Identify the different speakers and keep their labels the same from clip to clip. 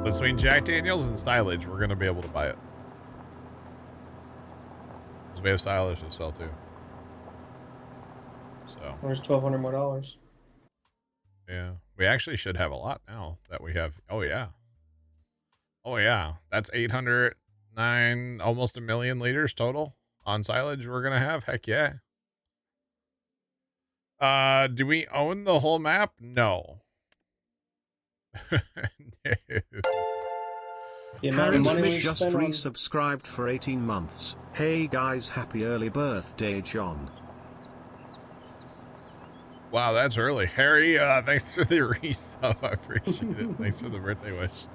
Speaker 1: Between Jack Daniels and silage, we're gonna be able to buy it. Because we have silage to sell too. So
Speaker 2: there's $1,200 more.
Speaker 1: yeah, we actually should have a lot now that we have. Oh yeah, oh yeah, that's 809, almost 1,000,000 liters total on silage. We're gonna have. Heck yeah. Do we own the whole map? No. No.
Speaker 2: The amount of money we
Speaker 3: just
Speaker 2: spend on...
Speaker 3: resubscribed for 18 months. Hey guys, happy early birthday, John.
Speaker 1: Wow, that's early. Harry, thanks for the resub. I appreciate it. Thanks for the birthday wish.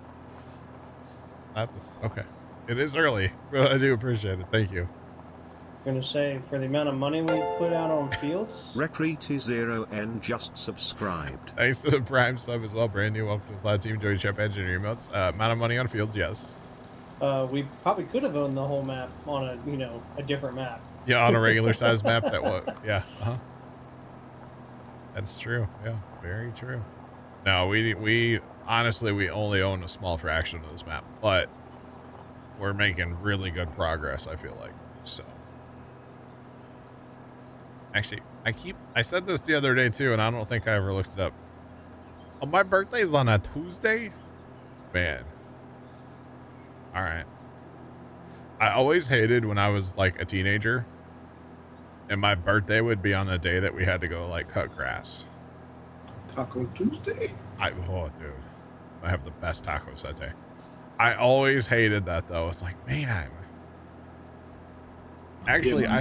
Speaker 1: Not this. Okay. It is early, but I do appreciate it. Thank you.
Speaker 2: I'm gonna say, for the amount of money we put out on fields...
Speaker 3: Recrete0n just subscribed.
Speaker 1: Thanks to the Prime sub as well, brand new. Welcome to the Plow team. Joey Chep Engineer emotes. Amount of money on fields, yes.
Speaker 2: we probably could have owned the whole map on a, you know, a different map.
Speaker 1: Yeah, on a regular size map. That was, yeah. That's true. Yeah, very true. No, we honestly, we only own a small fraction of this map, but we're making really good progress, I feel like. So actually, I said this the other day too, and I don't think I ever looked it up. Oh, my birthday's on a Tuesday? Man. All right. I always hated when I was like a teenager and my birthday would be on a day that we had to go like cut grass.
Speaker 4: Taco Tuesday?
Speaker 1: Oh, dude. I have the best tacos that day. I always hated that though. It's like, man, actually,
Speaker 4: Yeah,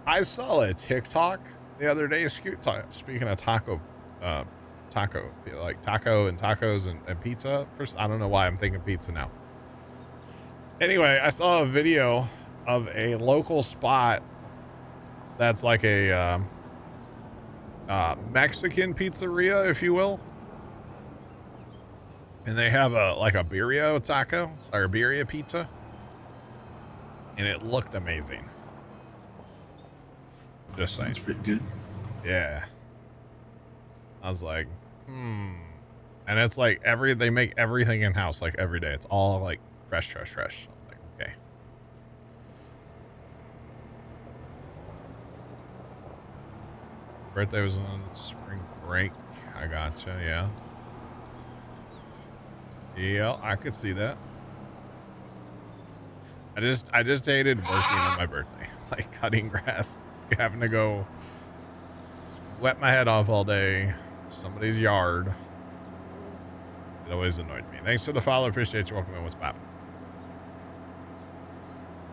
Speaker 1: I saw a TikTok the other day. Speaking of taco and tacos and pizza. First, I don't know why I'm thinking pizza now. Anyway, I saw a video of a local spot that's like a Mexican pizzeria, if you will. And they have a birria taco or a birria pizza. And it looked amazing. Just saying.
Speaker 4: That's pretty good.
Speaker 1: Yeah. I was like, And it's like they make everything in house like every day. It's all like fresh. I'm like, okay. Birthday was on spring break. I gotcha, yeah. Yeah, I could see that. I just hated working on my birthday. Like cutting grass, having to go sweat my head off all day. Somebody's yard. It always annoyed me. Thanks for the follow. Appreciate you. Welcome in. What's pop?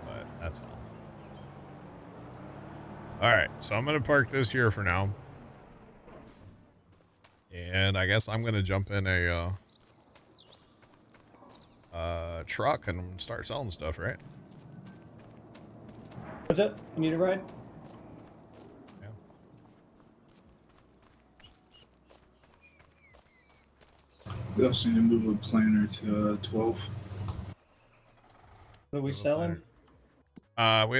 Speaker 1: But that's all. All right, so I'm gonna park this here for now, and I guess I'm gonna jump in a truck and start selling stuff. Right?
Speaker 2: What's up? You need a ride?
Speaker 1: Yeah.
Speaker 4: We also need to move a planter to 12.
Speaker 2: What are we selling?
Speaker 1: We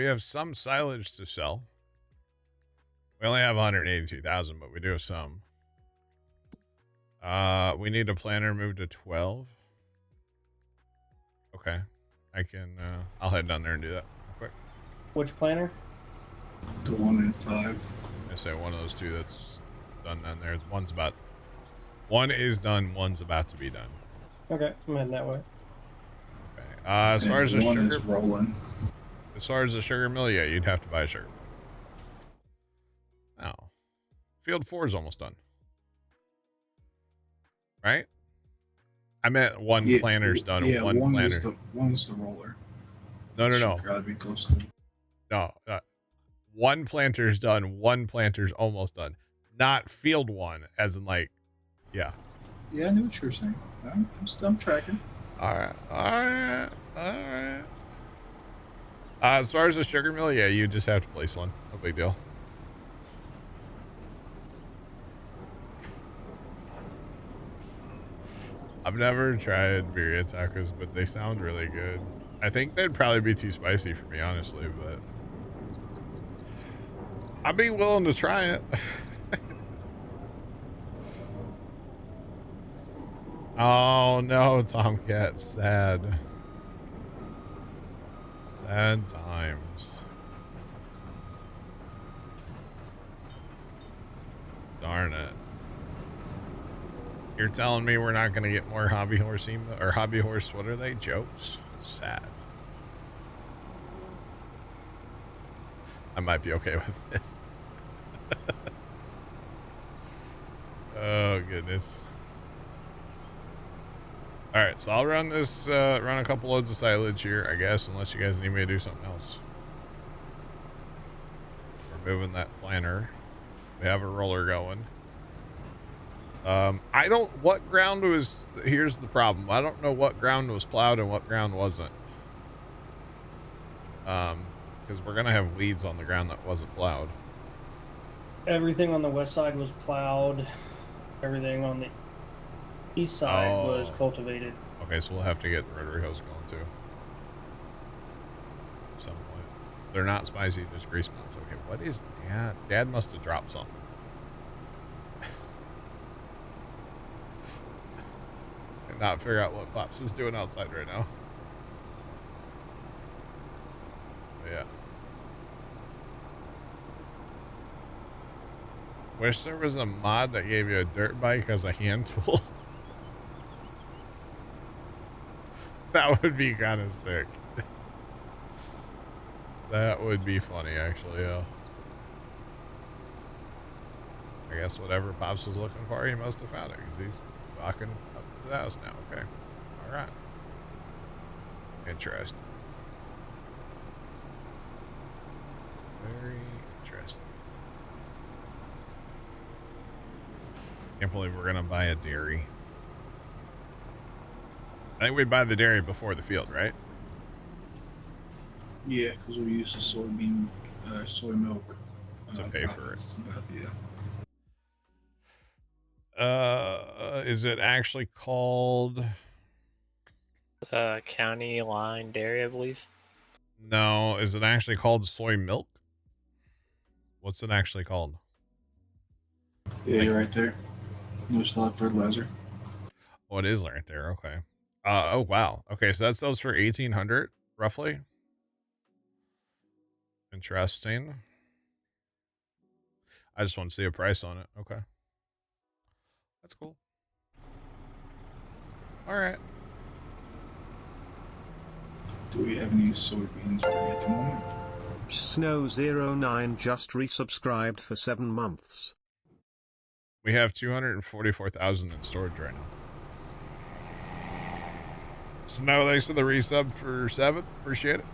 Speaker 1: have some silage to sell. We only have 182,000, but we do have some. We need a planter moved to 12. Okay. I can I'll head down there and do that real quick.
Speaker 2: Which planter?
Speaker 4: The 1 and 5.
Speaker 1: I say one of those two that's done down there. One is done, one's about to be done.
Speaker 2: Okay, I'm heading that way.
Speaker 1: Okay. As far as the
Speaker 4: one
Speaker 1: sugar
Speaker 4: is rolling.
Speaker 1: As far as the sugar mill, yeah, you'd have to buy a sugar mill. Oh. Field 4 is almost done. Right? I meant one planter's done.
Speaker 4: Yeah,
Speaker 1: one planter.
Speaker 4: One's the roller.
Speaker 1: No.
Speaker 4: Gotta be close to it.
Speaker 1: No. One planter's done. One planter's almost done. Not field 1, as in like, yeah.
Speaker 4: Yeah, I knew what you were saying. I'm tracking.
Speaker 1: All right. As far as the sugar mill, yeah, you just have to place one. No big deal. I've never tried birria tacos, but they sound really good. I think they'd probably be too spicy for me, honestly, but I'd be willing to try it. Oh no, Tomcat, sad. Sad times. Darn it. You're telling me we're not going to get more hobby horse or hobby horse, what are they? Jokes? Sad. I might be okay with it. Oh goodness. All right, so I'll run this, run a couple loads of silage here, I guess, unless you guys need me to do something else. We're moving that planter. We have a roller going. I don't, what ground was, here's the problem. I don't know what ground was plowed and what ground wasn't. Because we're going to have weeds on the ground that wasn't plowed.
Speaker 2: Everything on the west side was plowed. Everything on the east side was cultivated.
Speaker 1: Okay, so we'll have to get the rotary hose going too. At some point. They're not spicy, just grease mounts. Okay, what is Dad? Dad must have dropped something. Cannot figure out what Pops is doing outside right now. But yeah. Wish there was a mod that gave you a dirt bike as a hand tool. That would be kind of sick. That would be funny, actually, yeah. I guess whatever Pops was looking for, he must have found it, because he's walking up to the house now. Okay. All right. Interesting. Very interesting. Can't believe we're going to buy a dairy. I think we buy the dairy before the field, right?
Speaker 4: Yeah, because we use the soybean, soy milk
Speaker 1: To pay for it.
Speaker 4: Yeah.
Speaker 1: Is it actually called?
Speaker 5: County Line Dairy, I believe.
Speaker 1: No, is it actually called soy milk? What's it actually called?
Speaker 4: Yeah, you're right there. No solid fertilizer.
Speaker 1: Oh, it is right there. Okay. Oh wow. Okay, so that sells for 1,800 roughly. Interesting. I just want to see a price on it. Okay. That's cool. All right.
Speaker 4: Do we have any soybeans ready at the moment?
Speaker 3: Snow09 just resubscribed for 7 months.
Speaker 1: We have 244,000 in storage right now. Snow, thanks for the resub for 7. Appreciate it.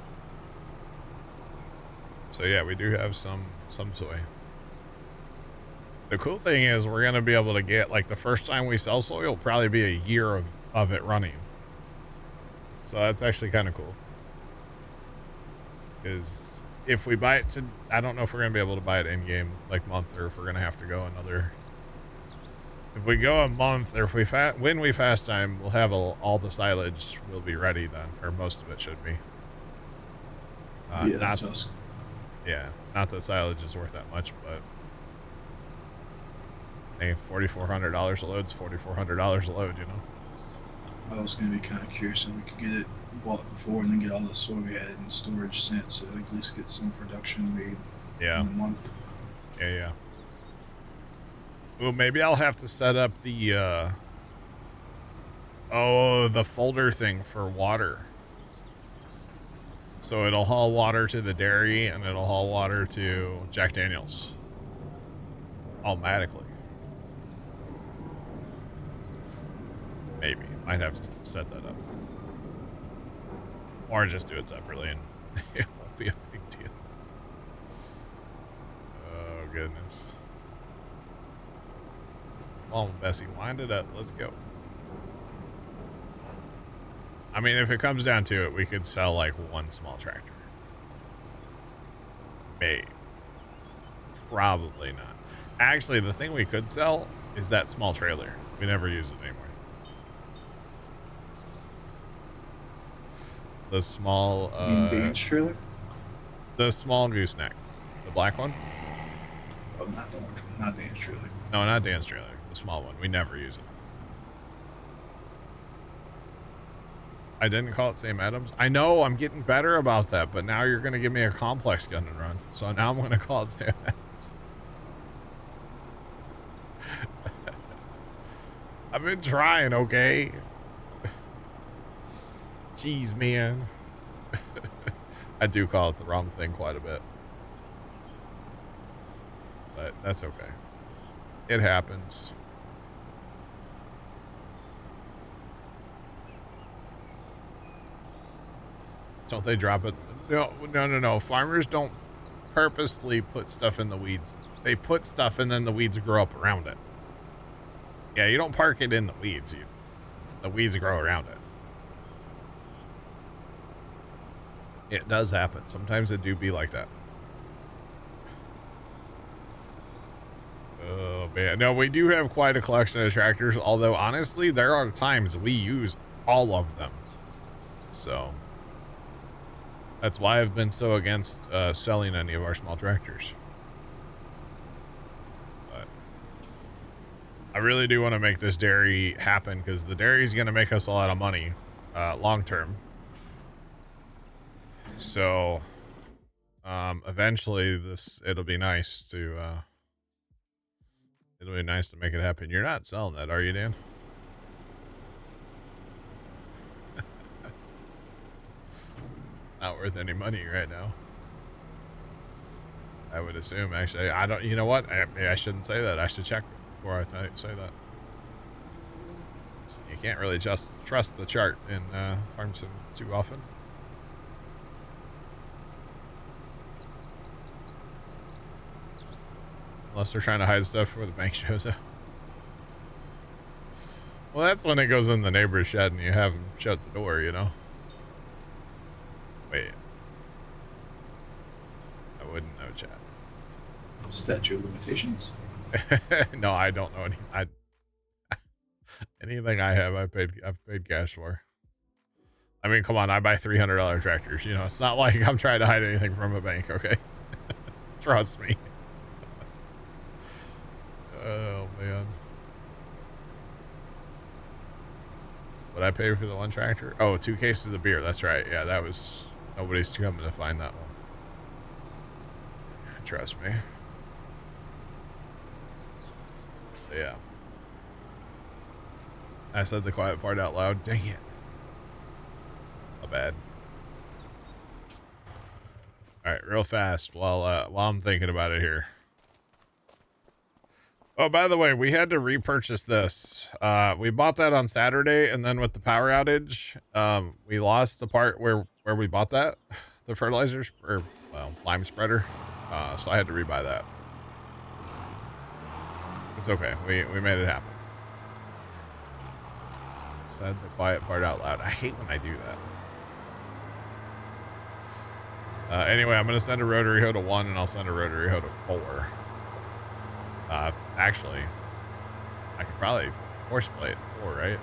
Speaker 1: So yeah, we do have some soy. The cool thing is we're gonna be able to get, like, the first time we sell soy will probably be a year of it running. So that's actually kind of cool. Because if we buy it to, I don't know if we're gonna be able to buy it in game like month, or if we're gonna have to go another. If we go a month, or if we when we fast time, we'll have all the silage will be ready then, or most of it should be.
Speaker 4: Yeah, that's us.
Speaker 1: Yeah, not that silage is worth that much, but hey, $4,400 a load is $4,400 a load, you know.
Speaker 4: I was going to be kind of curious if we could get it bought before and then get all the soy we had in storage sent, so we at least get some production made in a month.
Speaker 1: Yeah. Well, maybe I'll have to set up the the folder thing for water. So it'll haul water to the dairy and it'll haul water to Jack Daniels automatically. Maybe. Might have to set that up. Or just do it separately and it won't be a big deal. Oh, goodness. Come on, Bessie, wind it up. Let's go. I mean, if it comes down to it, we could sell, like, one small tractor. Maybe. Probably not. Actually, the thing we could sell is that small trailer. We never use it anymore. The small,
Speaker 4: Dan's trailer?
Speaker 1: The small gooseneck. The black one?
Speaker 4: Oh, not the orange one. Not Dan's trailer.
Speaker 1: No, not Dan's trailer. The small one. We never use it. I didn't call it Sam Adams. I know I'm getting better about that, but now you're going to give me a complex gun and run. So now I'm going to call it Sam Adams. I've been trying, okay? Jeez, man. I do call it the wrong thing quite a bit. But that's okay. It happens. Don't they drop it? No. Farmers don't purposely put stuff in the weeds. They put stuff and then the weeds grow up around it. Yeah, you don't park it in the weeds. The weeds grow around it. It does happen. Sometimes it do be like that. Oh, man. No, we do have quite a collection of tractors, although honestly, there are times we use all of them. So that's why I've been so against selling any of our small tractors. But I really do want to make this dairy happen because the dairy is going to make us a lot of money long term. So eventually it'll be nice to make it happen. You're not selling that, are you, Dan? Not worth any money right now. I would assume, actually. I don't, you know what? I shouldn't say that. I should check before I say that. You can't really just trust the chart in Farm Sim too often. Unless they're trying to hide stuff before the bank shows up. Well, that's when it goes in the neighbor's shed and you have them shut the door, you know? Wait. I wouldn't know, chat.
Speaker 4: Statute of limitations.
Speaker 1: No, I don't know any. Anything I have, I've paid cash for. I mean, come on, I buy $300 tractors. You know, it's not like I'm trying to hide anything from a bank, okay? Trust me. Oh, man. What I pay for the one tractor? Oh, 2 cases of beer. That's right. Yeah, that was... Nobody's coming to find that one. Trust me. Yeah. I said the quiet part out loud. Dang it. Not bad. Alright, real fast while I'm thinking about it here. Oh, by the way, we had to repurchase this. We bought that on Saturday, and then with the power outage, we lost the part where we bought that, the fertilizers, or, well, lime spreader. So I had to rebuy that. It's okay. We made it happen. Said the quiet part out loud. I hate when I do that. Anyway, I'm going to send a rotary hoe to 1, and I'll send a rotary hoe to 4. Actually, I could probably horseplay it in 4, right?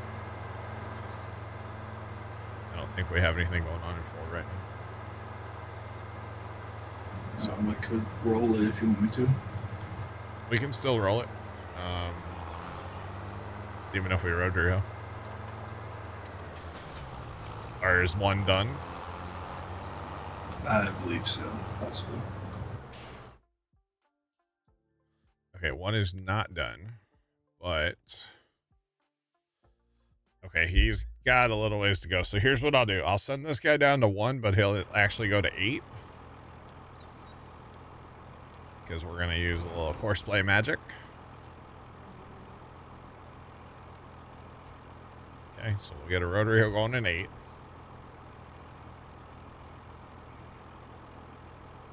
Speaker 1: I don't think we have anything going on in 4 right now.
Speaker 4: So I could roll it if you want me to.
Speaker 1: We can still roll it. Even if we rotary hoe. Or is 1 done?
Speaker 4: I believe so. Possible.
Speaker 1: Okay, 1 is not done, but okay, he's got a little ways to go. So here's what I'll do. I'll send this guy down to 1, but he'll actually go to 8 because we're going to use a little horseplay magic. Okay, so we'll get a rotary hoe going in 8.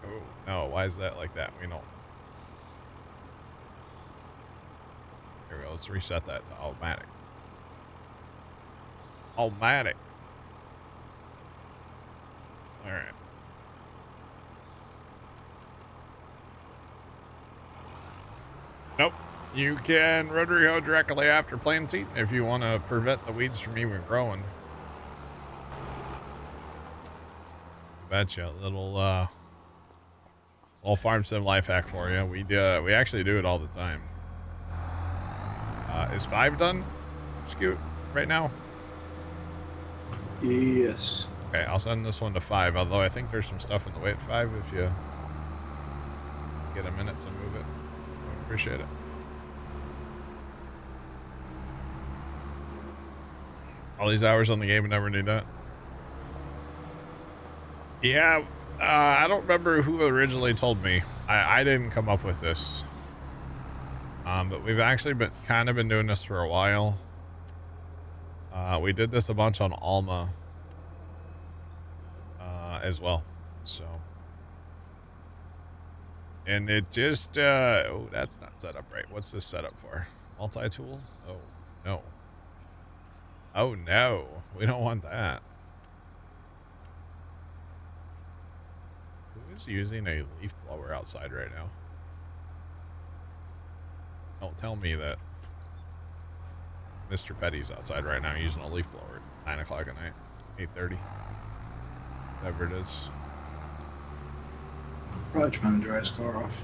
Speaker 1: Oh, no, why is that like that? We don't. Here we go. Let's reset that to automatic. Automatic. All right. Nope. You can rotary hoe directly after planting if you want to prevent the weeds from even growing. Betcha. Little farm sim life hack for you. We actually do it all the time. Is 5 done, Scoot, right now?
Speaker 4: Yes.
Speaker 1: Okay, I'll send this one to 5, although I think there's some stuff in the way at 5 if you get a minute to move it. I appreciate it. All these hours on the game and never knew that. Yeah, I don't remember who originally told me. I didn't come up with this. But we've actually been doing this for a while. We did this a bunch on Alma as well. So, and it just oh, that's not set up right. What's this set up for? Multi-tool? Oh no. Oh no, we don't want that. Who is using a leaf blower outside right now? Don't tell me that Mr. Petty's outside right now using a leaf blower at 9 o'clock at night, 8:30, whatever it is.
Speaker 4: Probably trying to dry his car off.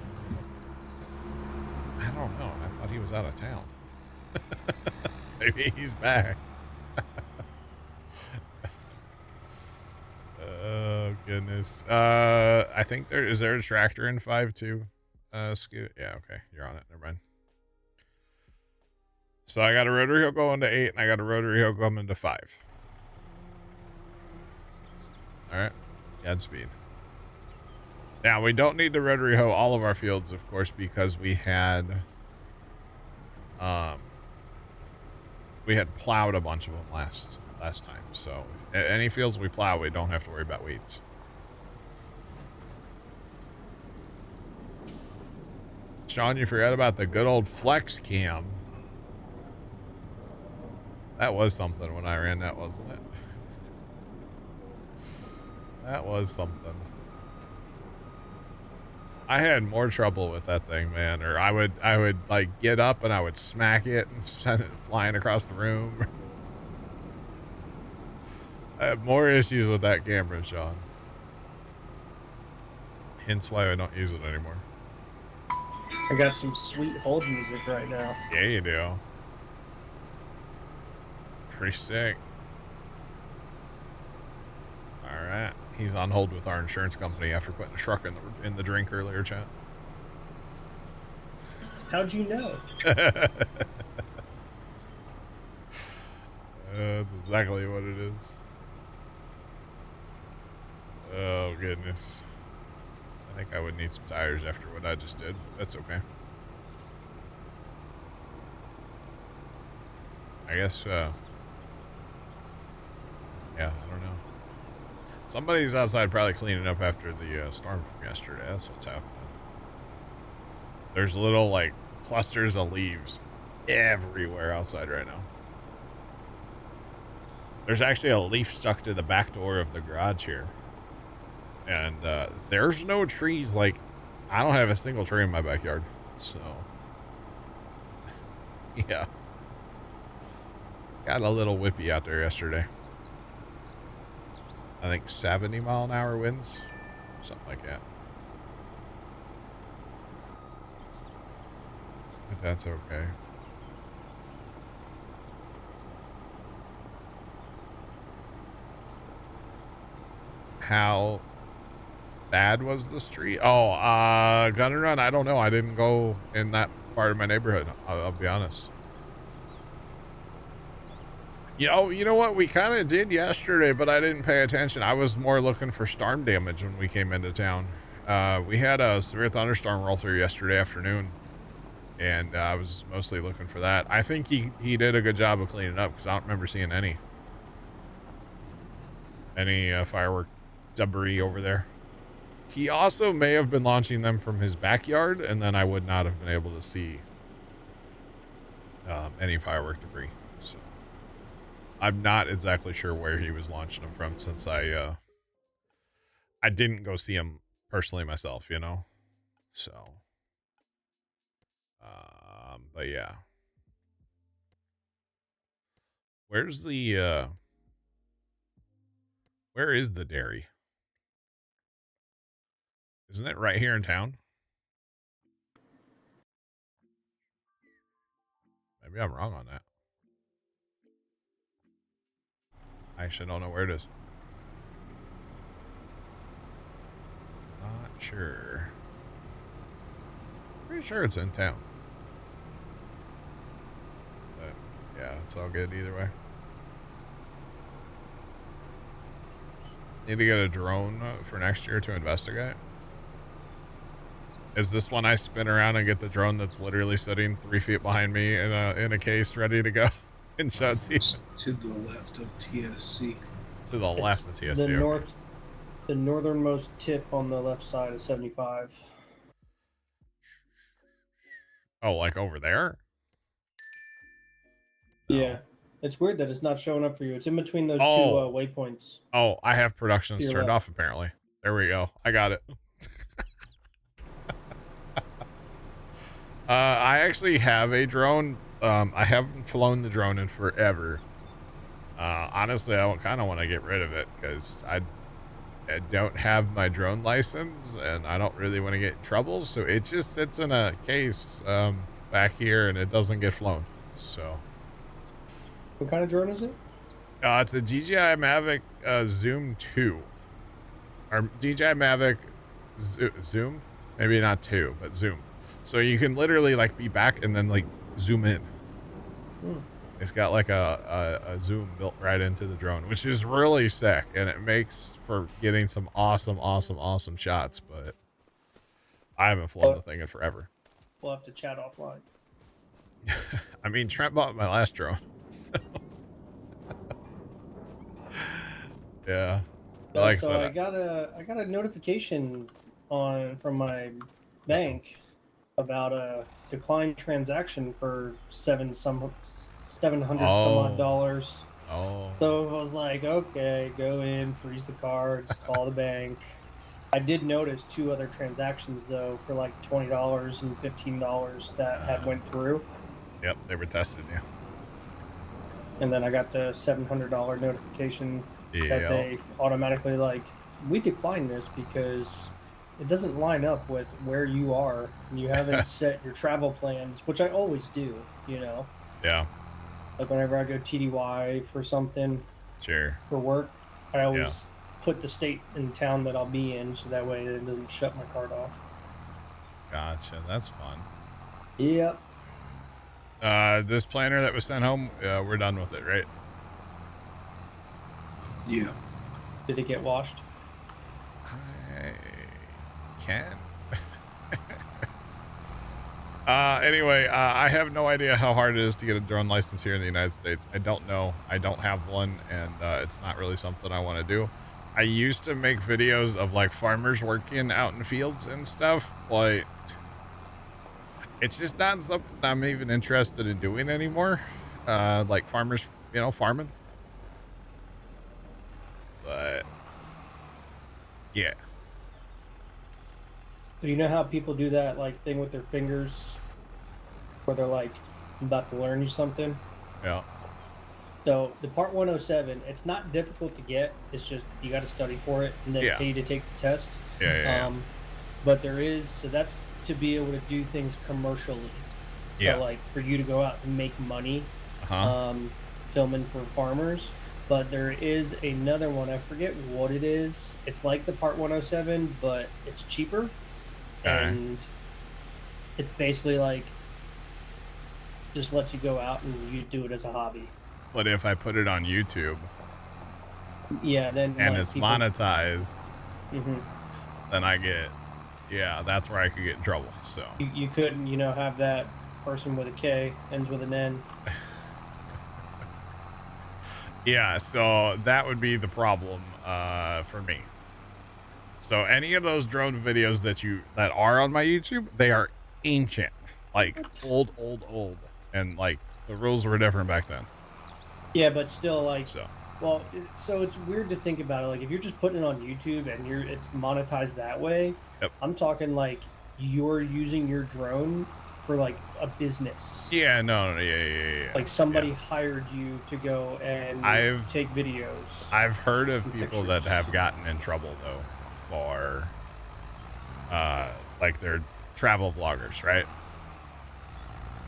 Speaker 1: I don't know. I thought he was out of town. Maybe he's back. Oh goodness. I think is there a tractor in 5 too? Scoot. Yeah, okay. You're on it. Never mind. So I got a rotary hook going to 8 and I got a rotary hook coming to 5. Alright. Godspeed. Now we don't need to rotary hoe all of our fields, of course, because we had plowed a bunch of them last time. So any fields we plow, we don't have to worry about weeds. Sean, you forgot about the good old flex cam. That was something when I ran that, wasn't it? That was something. I had more trouble with that thing, man. Or I would like get up and I would smack it and send it flying across the room. I have more issues with that camera, Sean. Hence why I don't use it anymore.
Speaker 2: I got some sweet hold music right now.
Speaker 1: Yeah, you do. Pretty sick. All right. He's on hold with our insurance company after putting a truck in the drink earlier, chat.
Speaker 2: How'd you know?
Speaker 1: That's exactly what it is. Oh, goodness. I think I would need some tires after what I just did. That's okay. I guess, yeah, I don't know. Somebody's outside probably cleaning up after the storm from yesterday. That's what's happening. There's little, like, clusters of leaves everywhere outside right now. There's actually a leaf stuck to the back door of the garage here. And there's no trees. Like, I don't have a single tree in my backyard. So, yeah. Got a little whippy out there yesterday. I think 70-mile-an-hour winds. Something like that. But that's okay. How bad was the street? Oh, Gun and Run, I don't know. I didn't go in that part of my neighborhood. I'll be honest. You know what? We kind of did yesterday, but I didn't pay attention. I was more looking for storm damage when we came into town. We had a severe thunderstorm roll through yesterday afternoon, and I was mostly looking for that. I think he did a good job of cleaning up because I don't remember seeing any firework debris over there. He also may have been launching them from his backyard, and then I would not have been able to see any firework debris. So I'm not exactly sure where he was launching them from, since I didn't go see him personally myself, you know. So, but yeah, where is the dairy? Isn't it right here in town? Maybe I'm wrong on that. I actually don't know where it is. Not sure. Pretty sure it's in town. But yeah, it's all good either way. Need to get a drone for next year to investigate. Is this one I spin around and get the drone that's literally sitting 3 feet behind me in a case ready to go and shot
Speaker 4: to the left of TSC.
Speaker 1: To the left of TSC.
Speaker 2: The northernmost tip on the left side is 75.
Speaker 1: Oh, like over there? No.
Speaker 2: Yeah. It's weird that it's not showing up for you. It's in between those two waypoints.
Speaker 1: Oh, I have productions turned off apparently. There we go. I got it. I actually have a drone. I haven't flown the drone in forever. Honestly, I kind of want to get rid of it because I don't have my drone license and I don't really want to get in trouble. So it just sits in a case back here and it doesn't get flown. So.
Speaker 2: What kind of drone is it?
Speaker 1: It's a DJI Mavic Zoom 2. Or DJI Mavic Zoom? Maybe not 2, but Zoom. So you can literally like be back and then like zoom in. It's got like a zoom built right into the drone, which is really sick. And it makes for getting some awesome shots. But I haven't flown the thing in forever.
Speaker 2: We'll have to chat offline.
Speaker 1: I mean, Trent bought my last drone. So. Yeah.
Speaker 2: I got a notification from my bank about a declined transaction for $700 some odd dollars.
Speaker 1: Oh.
Speaker 2: So I was like, okay, go in, freeze the cards, call the bank. I did notice 2 other transactions though for like $20 and $15 that had went through.
Speaker 1: Yep, they were testing you.
Speaker 2: And then I got the $700 notification that they automatically like, we declined this because it doesn't line up with where you are. And you haven't set your travel plans, which I always do, you know?
Speaker 1: Yeah.
Speaker 2: Like whenever I go TDY for something,
Speaker 1: sure,
Speaker 2: for work, I always put the state and town that I'll be in so that way it doesn't shut my card off.
Speaker 1: Gotcha. That's fun.
Speaker 2: Yep.
Speaker 1: This planner that was sent home, we're done with it, right?
Speaker 4: Yeah.
Speaker 2: Did it get washed?
Speaker 1: I can. Anyway, I have no idea how hard it is to get a drone license here in the United States. I don't know. I don't have one, and it's not really something I want to do. I used to make videos of like farmers working out in fields and stuff, but it's just not something I'm even interested in doing anymore. Like farmers, you know, farming. But yeah.
Speaker 2: So you know how people do that like thing with their fingers where they're like, I'm about to learn you something?
Speaker 1: Yeah.
Speaker 2: So the Part 107, it's not difficult to get. It's just you got to study for it and then pay to take the test.
Speaker 1: Yeah.
Speaker 2: But there is, so that's to be able to do things commercially.
Speaker 1: Yeah.
Speaker 2: So like for you to go out and make money filming for farmers. But there is another one, I forget what it is. It's like the Part 107, but it's cheaper. And it's basically like just lets you go out and you do it as a hobby.
Speaker 1: But if I put it on YouTube,
Speaker 2: then
Speaker 1: and
Speaker 2: like
Speaker 1: it's monetized,
Speaker 2: mm-hmm.
Speaker 1: then I get, that's where I could get in trouble. So
Speaker 2: you couldn't, have that person with a K ends with an N.
Speaker 1: Yeah, so that would be the problem for me. So any of those drone videos that are on my YouTube, they are ancient, like old, and like the rules were different back then.
Speaker 2: Yeah, but still, like,
Speaker 1: so
Speaker 2: it's weird to think about it. Like, if you're just putting it on YouTube and it's monetized that way, I'm talking like you're using your drone for like a business.
Speaker 1: Yeah, no,
Speaker 2: Like somebody hired you to go and take videos.
Speaker 1: I've heard of people that have gotten in trouble though for like they're travel vloggers, right?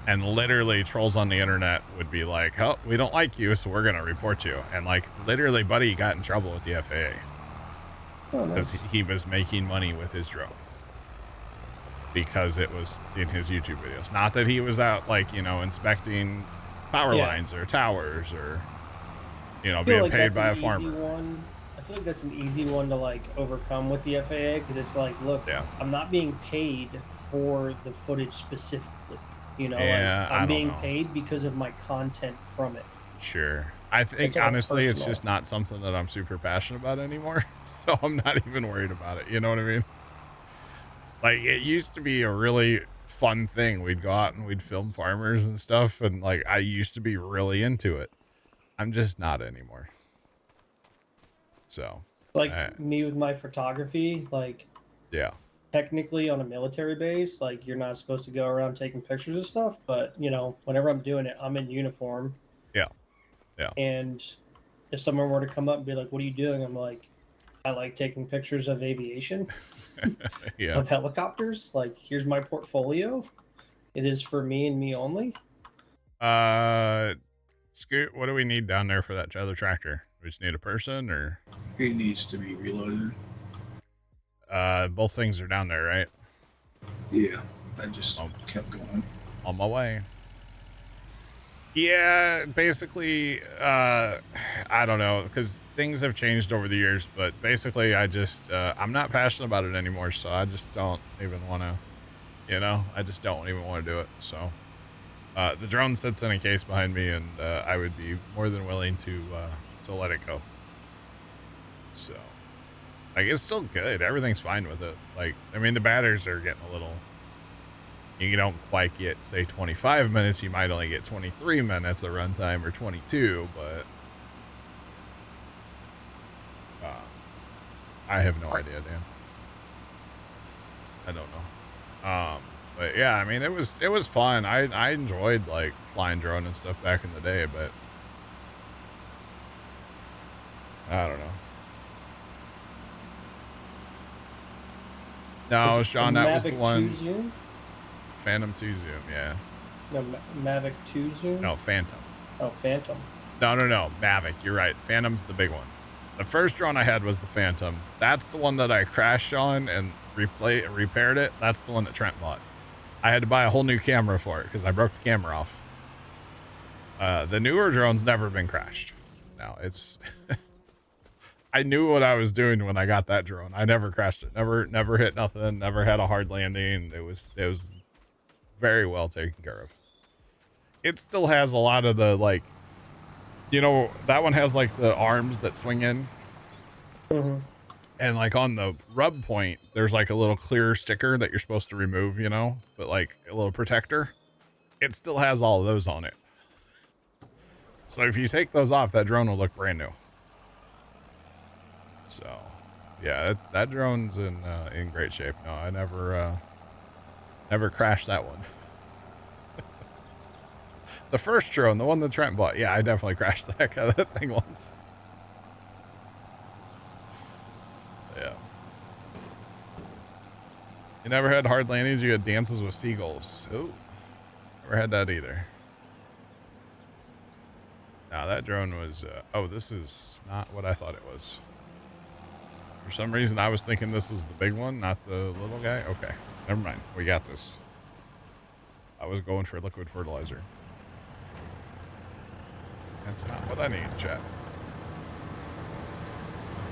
Speaker 1: And literally trolls on the internet would be like, oh, we don't like you, so we're going to report you. And like literally Buddy got in trouble with the FAA because he was making money with his drone because it was in his YouTube videos. Not that he was out like, you know, inspecting power lines or towers or, you know, being paid by a farmer.
Speaker 2: I feel like that's an easy one to like overcome with the FAA because it's like, look, I'm not being paid for the footage specifically. You know, like, I'm being paid because of my content from it.
Speaker 1: Sure. I think honestly, it's just not something that I'm super passionate about anymore. So I'm not even worried about it. You know what I mean? Like it used to be a really fun thing. We'd go out and we'd film farmers and stuff. And like, I used to be really into it. I'm just not anymore. So
Speaker 2: like me with my photography, like, technically on a military base, like you're not supposed to go around taking pictures of stuff, but you know, whenever I'm doing it, I'm in uniform. And if someone were to come up and be like, what are you doing? I'm like, I like taking pictures of aviation, of helicopters. Like, here's my portfolio. It is for me and me only.
Speaker 1: Scoot, what do we need down there for that other tractor? We just need a person, or
Speaker 4: it needs to be reloaded.
Speaker 1: Both things are down there, right?
Speaker 4: Yeah, I just kept going.
Speaker 1: On my way. Yeah, basically, I don't know, because things have changed over the years, but basically I just, I'm not passionate about it anymore, so I just don't even want to, you know, I just don't even want to do it, so. The drone sits in a case behind me, and I would be more than willing to let it go. So. Like, it's still good. Everything's fine with it. Like, I mean, the batteries are getting a little... You don't quite get, say, 25 minutes. You might only get 23 minutes of runtime or 22, but... I have no idea, Dan. I don't know. But, yeah, I mean, it was fun. I enjoyed, like, flying drone and stuff back in the day, but... I don't know. No, Sean, that was the one.
Speaker 2: Zoom?
Speaker 1: Phantom 2 Zoom, yeah.
Speaker 2: No, Mavic 2 Zoom?
Speaker 1: No, Phantom.
Speaker 2: Oh, Phantom.
Speaker 1: No, Mavic, you're right. Phantom's the big one. The first drone I had was the Phantom. That's the one that I crashed on and repaired it. That's the one that Trent bought. I had to buy a whole new camera for it because I broke the camera off. The newer drone's never been crashed. Now, it's... I knew what I was doing when I got that drone. I never crashed it. Never hit nothing. Never had a hard landing. It was very well taken care of. It still has a lot of the, like, you know, that one has like the arms that swing in. And like on the rub point, there's like a little clear sticker that you're supposed to remove, you know, but like a little protector. It still has all of those on it. So if you take those off, that drone will look brand new. So, yeah, that drone's in great shape. No, I never crashed that one. The first drone, the one that Trent bought, yeah, I definitely crashed the heck out of that thing once. Yeah. You never had hard landings? You had dances with seagulls. Ooh, never had that either. Now that drone was. Oh, this is not what I thought it was. For some reason, I was thinking this was the big one, not the little guy. Okay, never mind. We got this. I was going for liquid fertilizer. That's not what I need, chat.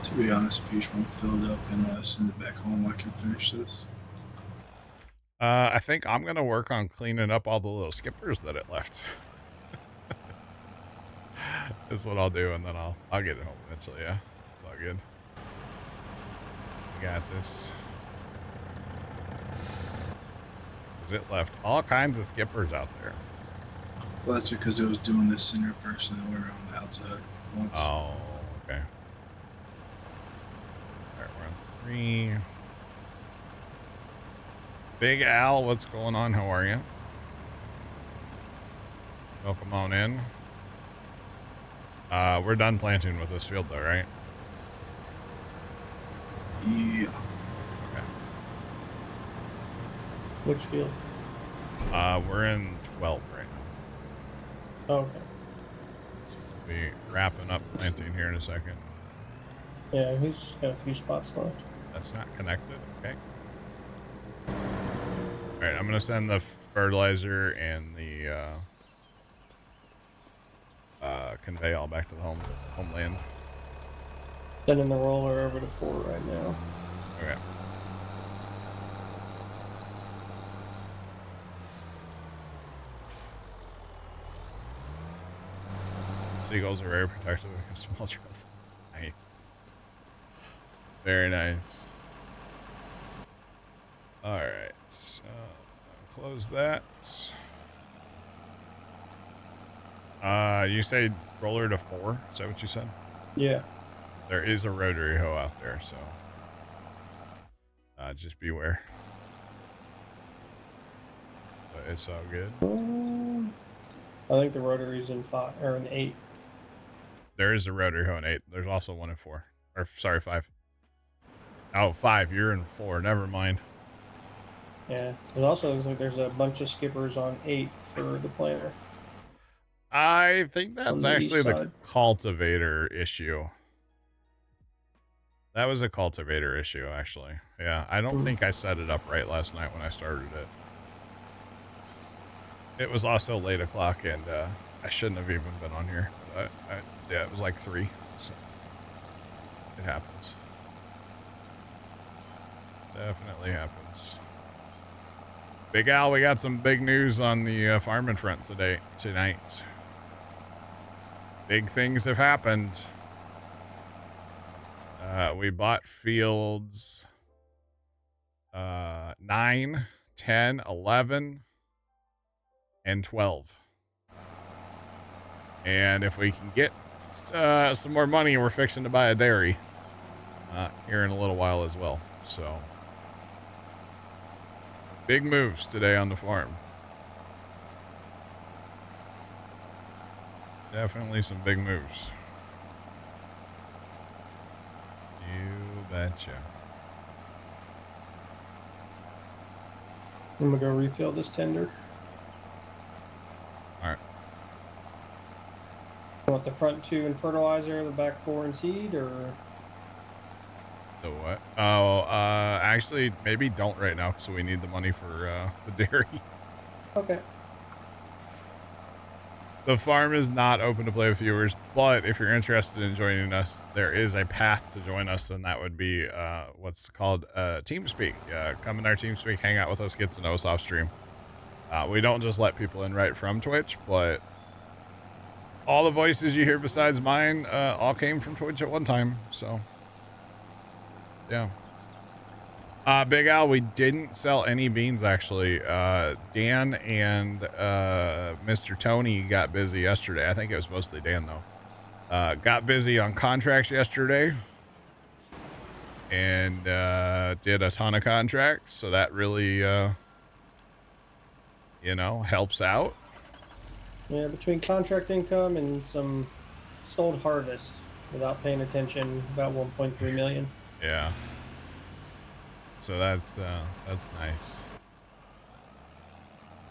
Speaker 4: To be honest, if you just want to fill it up and send it back home, I can finish this.
Speaker 1: I think I'm going to work on cleaning up all the little skippers that it left. That's what I'll do, and then I'll get it home eventually, yeah. It's all good. We got this. It left all kinds of skippers out there.
Speaker 4: Well, that's because it was doing this center first, and then we were on the outside once.
Speaker 1: Oh, okay. Alright, we're on 3. Big Al, what's going on? How are you? Welcome on in. We're done planting with this field though, right?
Speaker 4: Yeah.
Speaker 1: Okay.
Speaker 2: Which field?
Speaker 1: We're in 12 right now.
Speaker 2: Okay.
Speaker 1: So we'll be wrapping up planting here in a second.
Speaker 2: Yeah, he's just got a few spots left.
Speaker 1: That's not connected. Okay. All right, I'm gonna send the fertilizer and the convey all back to the homeland.
Speaker 2: Sending the roller over to 4 right now.
Speaker 1: Okay. Seagulls are very protective against small trails. Nice. Very nice. All right. Close that. You say roller to 4? Is that what you said?
Speaker 2: Yeah.
Speaker 1: There is a rotary hoe out there, so just beware. But it's all good.
Speaker 2: I think the rotary's in 5 or in 8.
Speaker 1: There is a rotary hoe in 8. There's also one in 4. Or sorry, 5. Oh, 5. You're in 4. Never mind.
Speaker 2: Yeah. It also looks like there's a bunch of skippers on 8 for the planter.
Speaker 1: I think that's
Speaker 2: the
Speaker 1: actually
Speaker 2: east
Speaker 1: the
Speaker 2: side.
Speaker 1: cultivator issue. That was a cultivator issue, actually. Yeah, I don't think I set it up right last night when I started it. It was also late o'clock, and I shouldn't have even been on here. But yeah, it was like 3, so it happens. Definitely happens. Big Al, we got some big news on the farming front tonight. Big things have happened. We bought fields 9, 10, 11, and 12. And if we can get some more money, we're fixing to buy a dairy here in a little while as well. So, big moves today on the farm. Definitely some big moves. You betcha.
Speaker 2: I'm gonna go refill this tender.
Speaker 1: Alright.
Speaker 2: You want the front 2 in fertilizer, the back 4 in seed, or?
Speaker 1: The what? Oh, actually, maybe don't right now because we need the money for the dairy.
Speaker 2: Okay.
Speaker 1: The farm is not open to play with viewers, but if you're interested in joining us, there is a path to join us, and that would be what's called TeamSpeak. Come in our TeamSpeak, hang out with us, get to know us off stream. We don't just let people in right from Twitch, but all the voices you hear besides mine all came from Twitch at one time, so yeah. Big Al, we didn't sell any beans, actually. Dan and Mr. Tony got busy yesterday. I think it was mostly Dan, though. Got busy on contracts yesterday and did a ton of contracts, so that really, helps out.
Speaker 2: Yeah, between contract income and some sold harvest without paying attention, about 1.3 million.
Speaker 1: Yeah. So that's nice.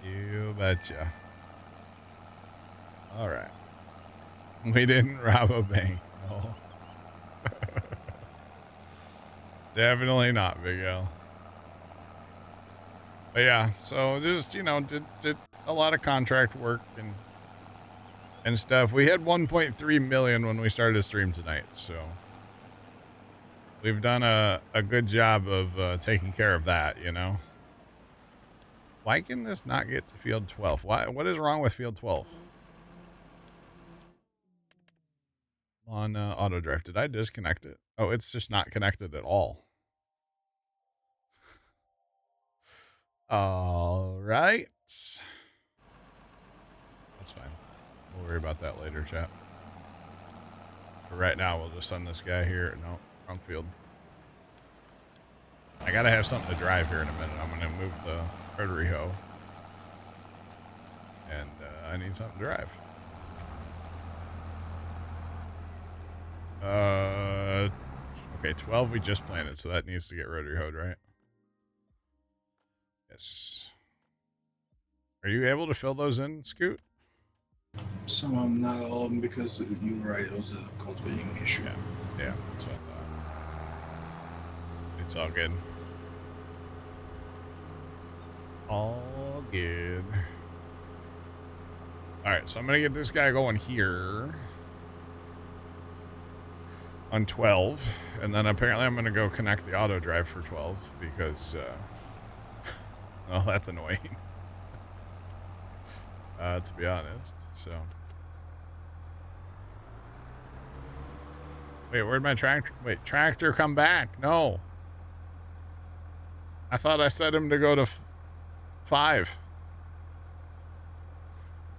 Speaker 1: You betcha. All right. We didn't rob a bank. No. Definitely not, Big L. But yeah, so just, did a lot of contract work and stuff. We had 1.3 million when we started the stream tonight, so we've done a good job of taking care of that, Why can this not get to field 12? What is wrong with field 12? On auto drive. Did I disconnect it? Oh, it's just not connected at all. All right. That's fine. We'll worry about that later, chat. For right now, we'll just send this guy here. No, wrong field. I gotta have something to drive here in a minute. I'm gonna move the rotary hoe. And I need something to drive. Okay, 12 we just planted, so that needs to get rotary hoed, right? Yes. Are you able to fill those in, Scoot?
Speaker 4: Some of them, not all of them, because you were right, it was a cultivating issue.
Speaker 1: Yeah, that's what I thought. It's all good. All good. Alright, so I'm going to get this guy going here. On 12. And then apparently I'm going to go connect the auto drive for 12 because, well, that's annoying. To be honest, so. Wait, where'd my tractor? Wait, tractor, come back. No. I thought I set him to go to 5.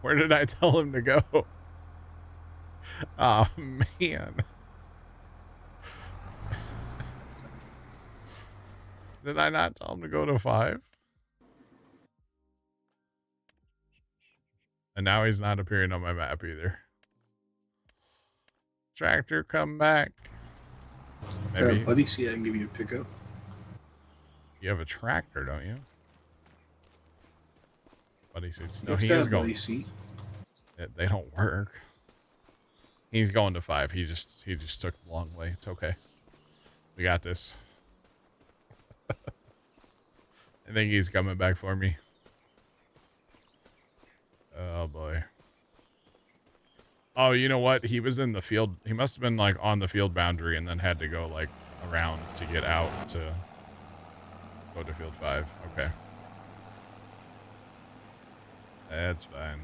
Speaker 1: Where did I tell him to go? Oh, man. Did I not tell him to go to 5? And now he's not appearing on my map either. Tractor, come back.
Speaker 4: Maybe. Buddy, see, I can give you a pickup.
Speaker 1: You have a tractor, don't you? Buddy seats. No,
Speaker 4: It's
Speaker 1: he
Speaker 4: got
Speaker 1: is
Speaker 4: a
Speaker 1: going.
Speaker 4: buddy seat.
Speaker 1: They don't work. He's going to 5. He just took the long way. It's okay. We got this. I think he's coming back for me. Oh boy. Oh, you know what? He was in the field. He must have been like on the field boundary and then had to go like around to get out to go to field 5. Okay. That's fine.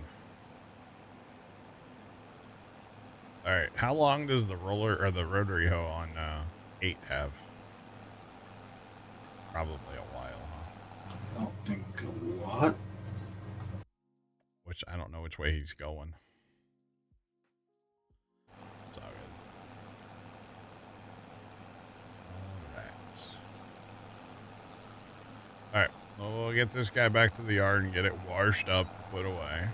Speaker 1: All right. How long does the roller or the rotary hoe on 8 have? Probably a while, huh?
Speaker 4: I don't think a lot.
Speaker 1: Which I don't know which way he's going. It's all good. All right. Well, we'll get this guy back to the yard and get it washed up, put away.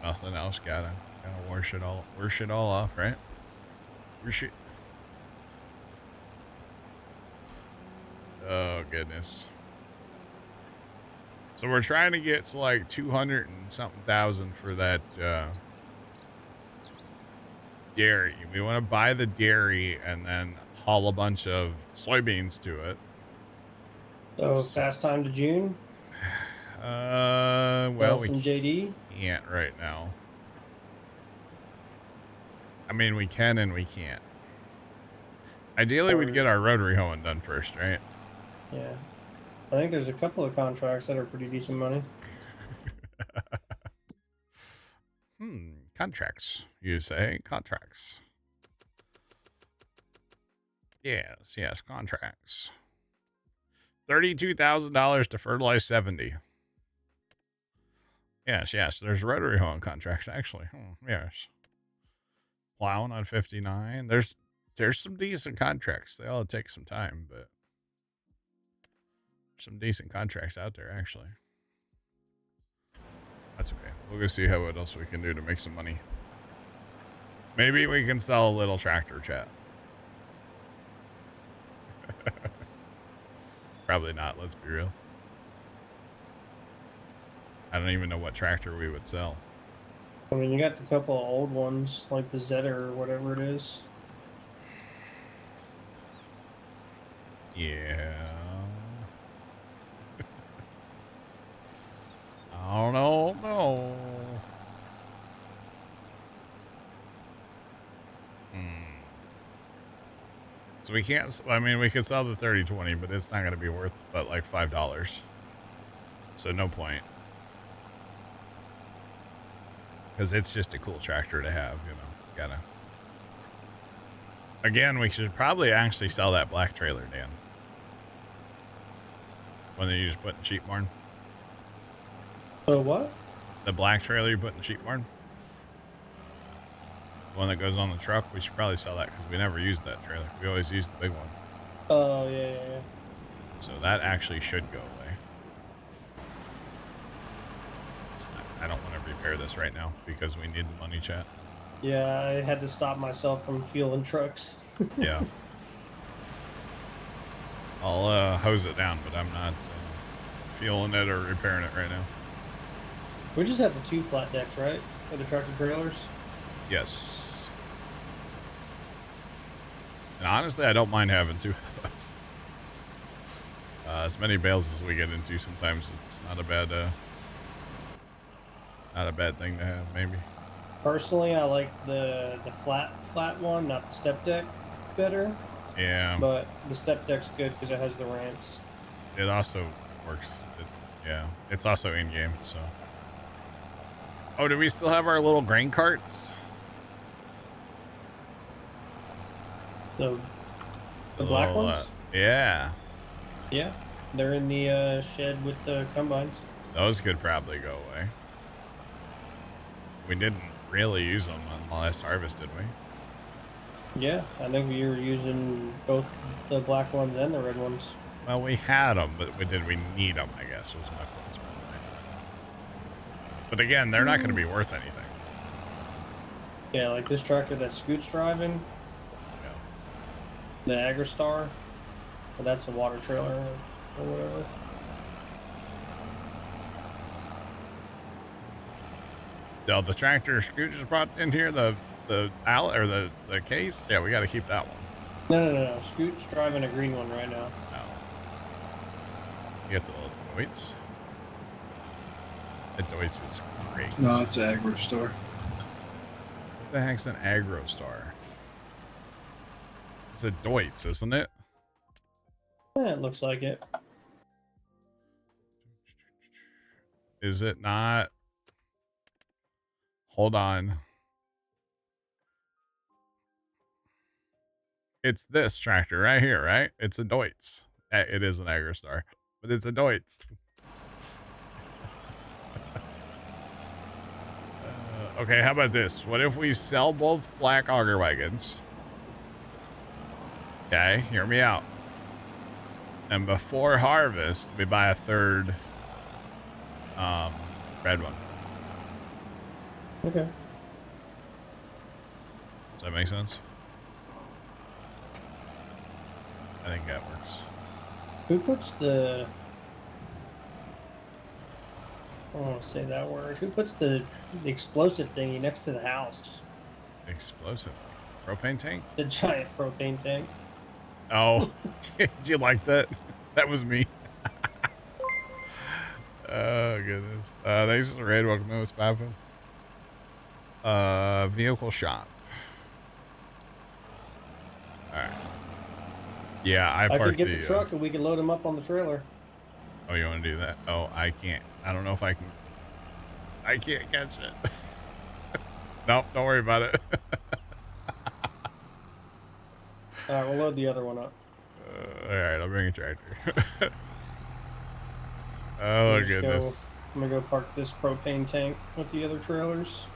Speaker 1: Nothing else. Gotta wash it all off, right? Wash it. Oh goodness. So we're trying to get to like 200 and something thousand for that dairy. We want to buy the dairy and then haul a bunch of soybeans to it.
Speaker 2: So fast time to June.
Speaker 1: Well, we
Speaker 2: JD
Speaker 1: can't right now. I mean, we can and we can't. Ideally, we'd get our rotary hoeing done first, right?
Speaker 2: Yeah. I think there's a couple of contracts that are pretty decent money.
Speaker 1: Contracts, you say? Contracts. Yes, contracts. $32,000 to fertilize 70. Yes, there's rotary hoeing contracts, actually. Yes. Plowing on 59. There's some decent contracts. They all take some time, but some decent contracts out there, actually. That's okay. We'll go see what else we can do to make some money. Maybe we can sell a little tractor, chat. Probably not, let's be real. I don't even know what tractor we would sell.
Speaker 2: I mean, you got the couple of old ones, like the Zeta or whatever it is.
Speaker 1: Yeah. I don't know. So we can't, I mean, we could sell the 3020, but it's not going to be worth but like $5. So no point. Because it's just a cool tractor to have, you know. Gotta. Again, we should probably actually sell that black trailer, Dan. When you just put in sheep barn.
Speaker 2: Oh, what?
Speaker 1: The black trailer you put in the sheep barn. The one that goes on the truck. We should probably sell that because we never used that trailer. We always used the big one.
Speaker 2: Oh, yeah.
Speaker 1: So that actually should go away. I don't want to repair this right now because we need the money, chat.
Speaker 2: Yeah, I had to stop myself from fueling trucks.
Speaker 1: Yeah. I'll hose it down, but I'm not fueling it or repairing it right now.
Speaker 2: We just have the 2 flat decks, right? For the tractor trailers.
Speaker 1: Yes. And honestly, I don't mind having 2 of those. As many bales as we get into, sometimes it's not a bad thing to have, maybe.
Speaker 2: Personally, I like the flat one, not the step deck, better.
Speaker 1: Yeah.
Speaker 2: But the step deck's good because it has the ramps.
Speaker 1: It also works. Yeah. It's also in game, so. Oh, do we still have our little grain carts?
Speaker 2: The black ones?
Speaker 1: Yeah.
Speaker 2: Yeah. They're in the shed with the combines.
Speaker 1: Those could probably go away. We didn't really use them on the last harvest, did we?
Speaker 2: Yeah, I think we were using both the black ones and the red ones.
Speaker 1: Well, we had them, but did we need them, I guess, was my question. But again, they're not going to be worth anything.
Speaker 2: Yeah, like this tractor that Scoot's driving.
Speaker 1: Yeah.
Speaker 2: The AgriStar. Well, that's the water trailer or whatever.
Speaker 1: No, the tractor Scoot just brought in here, the case. Yeah, we got to keep that one.
Speaker 2: No. Scoot's driving a green one right now.
Speaker 1: Oh. You got the little Deutz. The Deutz is great.
Speaker 4: No, it's an AgriStar.
Speaker 1: What the heck's an AgriStar? It's a Deutz, isn't it?
Speaker 2: Yeah, it looks like it.
Speaker 1: Is it not? Hold on. It's this tractor right here, right? It's a Deutz. It is an AgriStar, but it's a Deutz. Okay, how about this? What if we sell both black auger wagons? Okay, hear me out. And before harvest, we buy a third red one.
Speaker 2: Okay.
Speaker 1: Does that make sense? I think that works.
Speaker 2: Who puts the... I don't want to say that word. Who puts the explosive thingy next to the house?
Speaker 1: Explosive. Propane tank?
Speaker 2: The giant propane tank.
Speaker 1: Oh, did you like that? That was me. Oh, goodness. Thanks for the raid. Welcome to Spaffin. Vehicle shop. All right. Yeah, I
Speaker 2: I
Speaker 1: parked
Speaker 2: could get the truck and we can load them up on the trailer.
Speaker 1: Oh, you want to do that? Oh, I can't. I don't know if I can. I can't catch it. Nope, don't worry about it.
Speaker 2: All right, we'll load the other one up.
Speaker 1: All right, I'll bring a tractor. Oh, goodness.
Speaker 2: I'm going to go park this propane tank with the other trailers.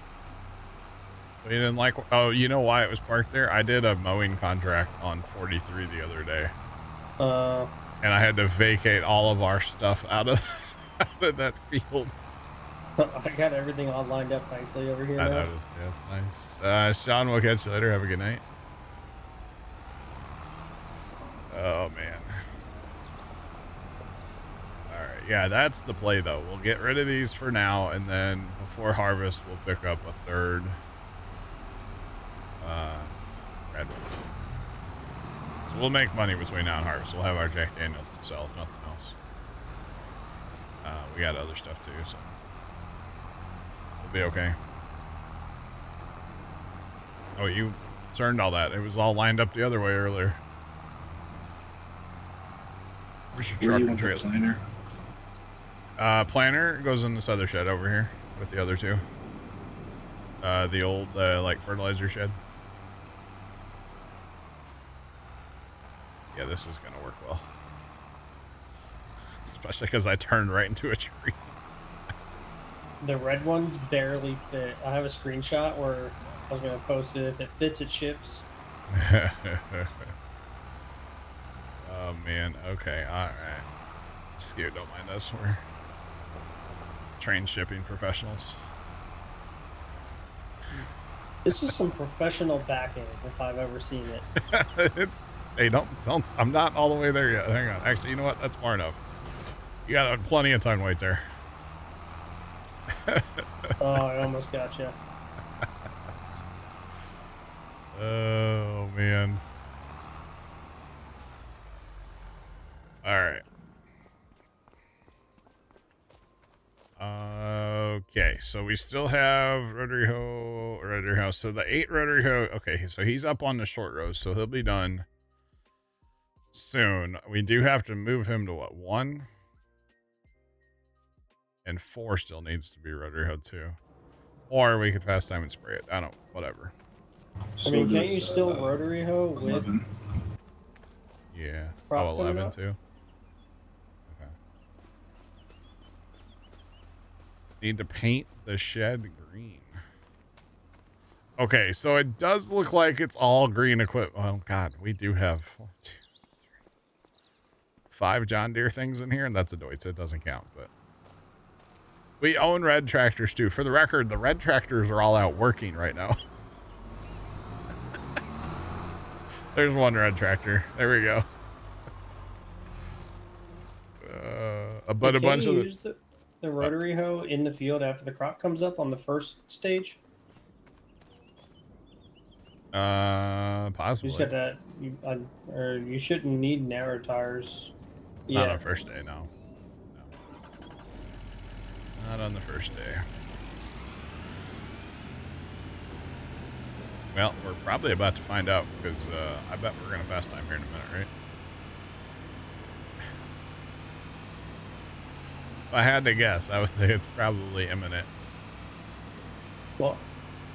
Speaker 1: We didn't like... Oh, you know why it was parked there? I did a mowing contract on 43 the other day. And I had to vacate all of our stuff out of that field.
Speaker 2: I got everything all lined up nicely over here
Speaker 1: I
Speaker 2: now.
Speaker 1: noticed. Yeah, it's nice. Sean, we'll catch you later. Have a good night. Oh, man. All right. Yeah, that's the play, though. We'll get rid of these for now, and then before harvest, we'll pick up a third red one. So we'll make money between now and harvest. We'll have our Jack Daniels to sell, if nothing else. We got other stuff, too, so we'll be okay. Oh, you turned all that. It was all lined up the other way earlier. Where's your truck and trailer?
Speaker 4: Planner?
Speaker 1: Planner goes in this other shed over here with the other two. The old, like, fertilizer shed. Yeah, this is going to work well. Especially because I turned right into a tree.
Speaker 2: The red ones barely fit. I have a screenshot where I was going to post it. If it fits, it ships.
Speaker 1: Oh, man. Okay. All right. Scoot, don't mind us. We're trained shipping professionals.
Speaker 2: This is some professional backing if I've ever seen it.
Speaker 1: Hey, don't, I'm not all the way there yet. Hang on. Actually, you know what? That's far enough. You got plenty of tongue weight there.
Speaker 2: Oh, I almost got you.
Speaker 1: Oh, man. All right. Okay, so we still have rotary hoe. So the 8 rotary hoe. Okay, so he's up on the short rows, so he'll be done soon. We do have to move him to what, 1? And 4 still needs to be rotary hoe too. Or we could fast time and spray it. I don't, whatever.
Speaker 2: I mean, can't you still rotary hoe with
Speaker 4: 11.
Speaker 1: Yeah.
Speaker 2: prop
Speaker 1: Oh,
Speaker 2: coming
Speaker 1: 11
Speaker 2: up?
Speaker 1: too. Okay. Need to paint the shed green. Okay, so it does look like it's all green equipment. Oh God, we do have 5 John Deere things in here, and that's a Deutz. It doesn't count, but we own red tractors too. For the record, the red tractors are all out working right now. There's one red tractor. There we go. But a bunch of
Speaker 2: use the rotary hoe in the field after the crop comes up on the first stage.
Speaker 1: Possibly.
Speaker 2: You just got that. Or you shouldn't need narrow tires.
Speaker 1: Not on first day, no. Not on the first day. Well, we're probably about to find out because I bet we're going to fast time here in a minute, right? If I had to guess, I would say it's probably imminent.
Speaker 2: Well,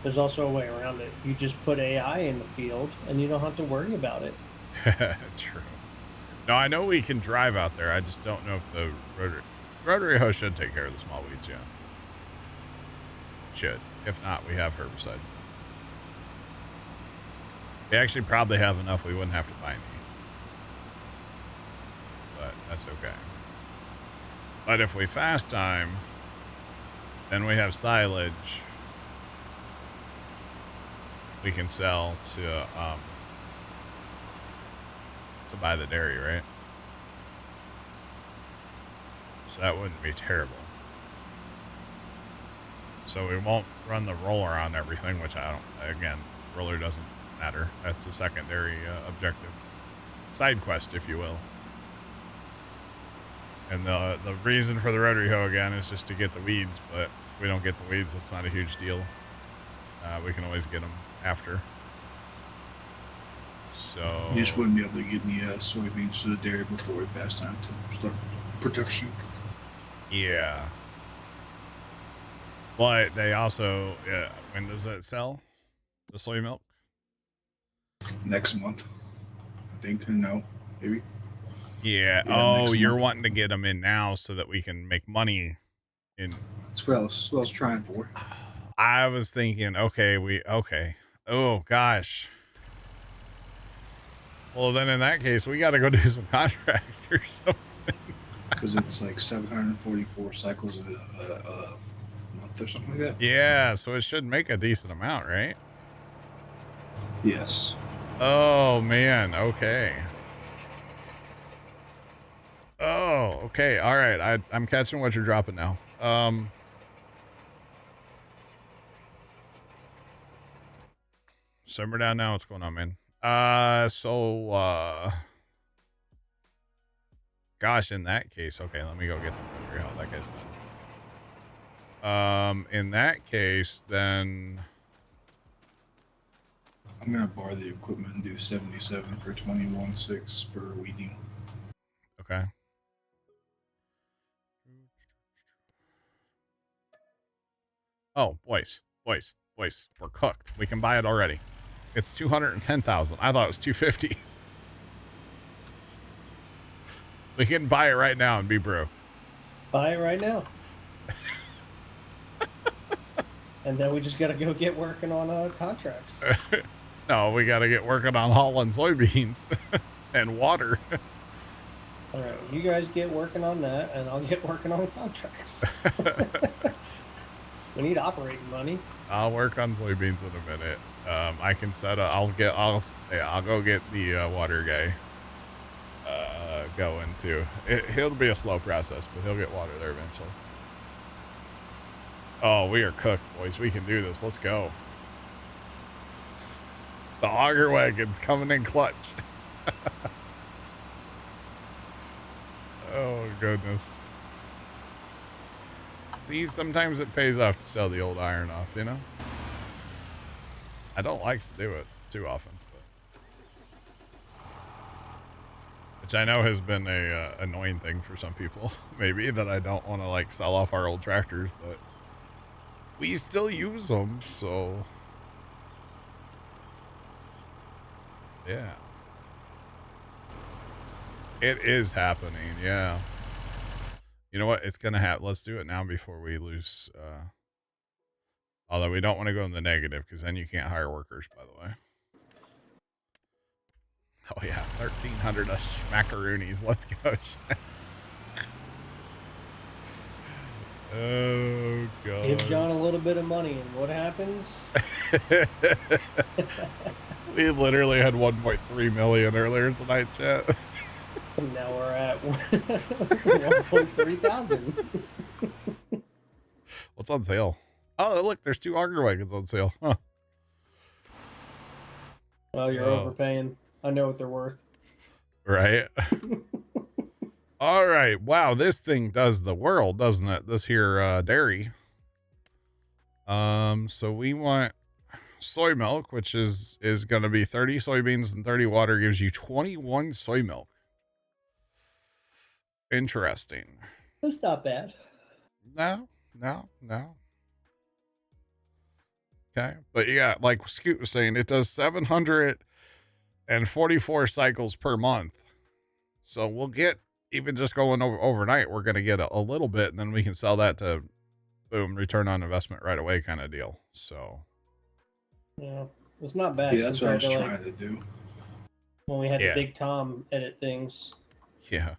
Speaker 2: there's also a way around it. You just put AI in the field and you don't have to worry about it.
Speaker 1: True. No, I know we can drive out there. I just don't know if the rotary hoe should take care of the small weeds, yeah. Should. If not, we have herbicide. We actually probably have enough we wouldn't have to buy any. But that's okay. But if we fast time, then we have silage we can sell to buy the dairy, right? So that wouldn't be terrible. So we won't run the roller on everything, which I don't, again, roller doesn't matter. That's a secondary objective. Side quest, if you will. And the reason for the rotary hoe, again, is just to get the weeds, but if we don't get the weeds, that's not a huge deal. We can always get them after. So
Speaker 4: You just wouldn't be able to get the soybeans to the dairy before we pass time to start production.
Speaker 1: yeah. But they also, when does that sell? The soy milk?
Speaker 4: Next month, I think. No, maybe.
Speaker 1: Yeah. Oh, you're wanting to get them in now so that we can make money in.
Speaker 4: That's what I was trying for.
Speaker 1: I was thinking, okay. Oh, gosh. Well, then in that case, we got to go do some contracts or something.
Speaker 4: Because it's like 744 cycles a month or something like that.
Speaker 1: Yeah, so it should make a decent amount, right?
Speaker 4: Yes.
Speaker 1: Oh, man. Okay. Oh, okay. All right. I'm catching what you're dropping now. Simmer down now. What's going on, man? Gosh, in that case, okay, let me go get the rotary hoe. That guy's done. In that case, then
Speaker 4: I'm gonna borrow the equipment and do 77 for 21.6 for weeding.
Speaker 1: okay. Oh, boys, we're cooked. We can buy it already. It's 210,000. I thought it was 250. We can buy it right now and be broke.
Speaker 2: Buy it right now. And then we just got to go get working on contracts.
Speaker 1: No, we got to get working on hauling soybeans and water.
Speaker 2: All right, you guys get working on that, and I'll get working on contracts. We need operating money.
Speaker 1: I'll work on soybeans in a minute. I can set up. I'll go get the water guy going too. He'll be a slow process, but he'll get water there eventually. Oh, we are cooked, boys. We can do this. Let's go. The auger wagon's coming in clutch. Oh, goodness. See, sometimes it pays off to sell the old iron off, you know? I don't like to do it too often. But... which I know has been a annoying thing for some people. Maybe that I don't want to, like, sell off our old tractors, but we still use them, so... yeah. It is happening, yeah. You know what? It's gonna happen. Let's do it now before we lose. Although we don't want to go in the negative because then you can't hire workers, by the way. Oh yeah, 1,300 smackaroonies. Let's go. Oh god.
Speaker 2: Give John a little bit of money, and what happens?
Speaker 1: We literally had 1.3 million earlier tonight, chat.
Speaker 2: Now we're at 1.3 thousand.
Speaker 1: What's on sale? Oh, look, there's 2 auger wagons on sale. Huh.
Speaker 2: Well, you're overpaying. I know what they're worth.
Speaker 1: Right. All right. Wow, this thing does the world, doesn't it? This here dairy. So we want soy milk, which is going to be 30 soybeans and 30 water, gives you 21 soy milk. Interesting.
Speaker 2: That's not bad.
Speaker 1: No. Okay. But yeah, like Scoot was saying, it does 744 cycles per month. So we'll get, even just going overnight, we're going to get a little bit, and then we can sell that to, boom, return on investment right away kind of deal. So.
Speaker 2: Yeah, it's not bad.
Speaker 4: Yeah, that's what I was trying to do.
Speaker 2: When we had the Big Tom edit things.
Speaker 1: Yeah.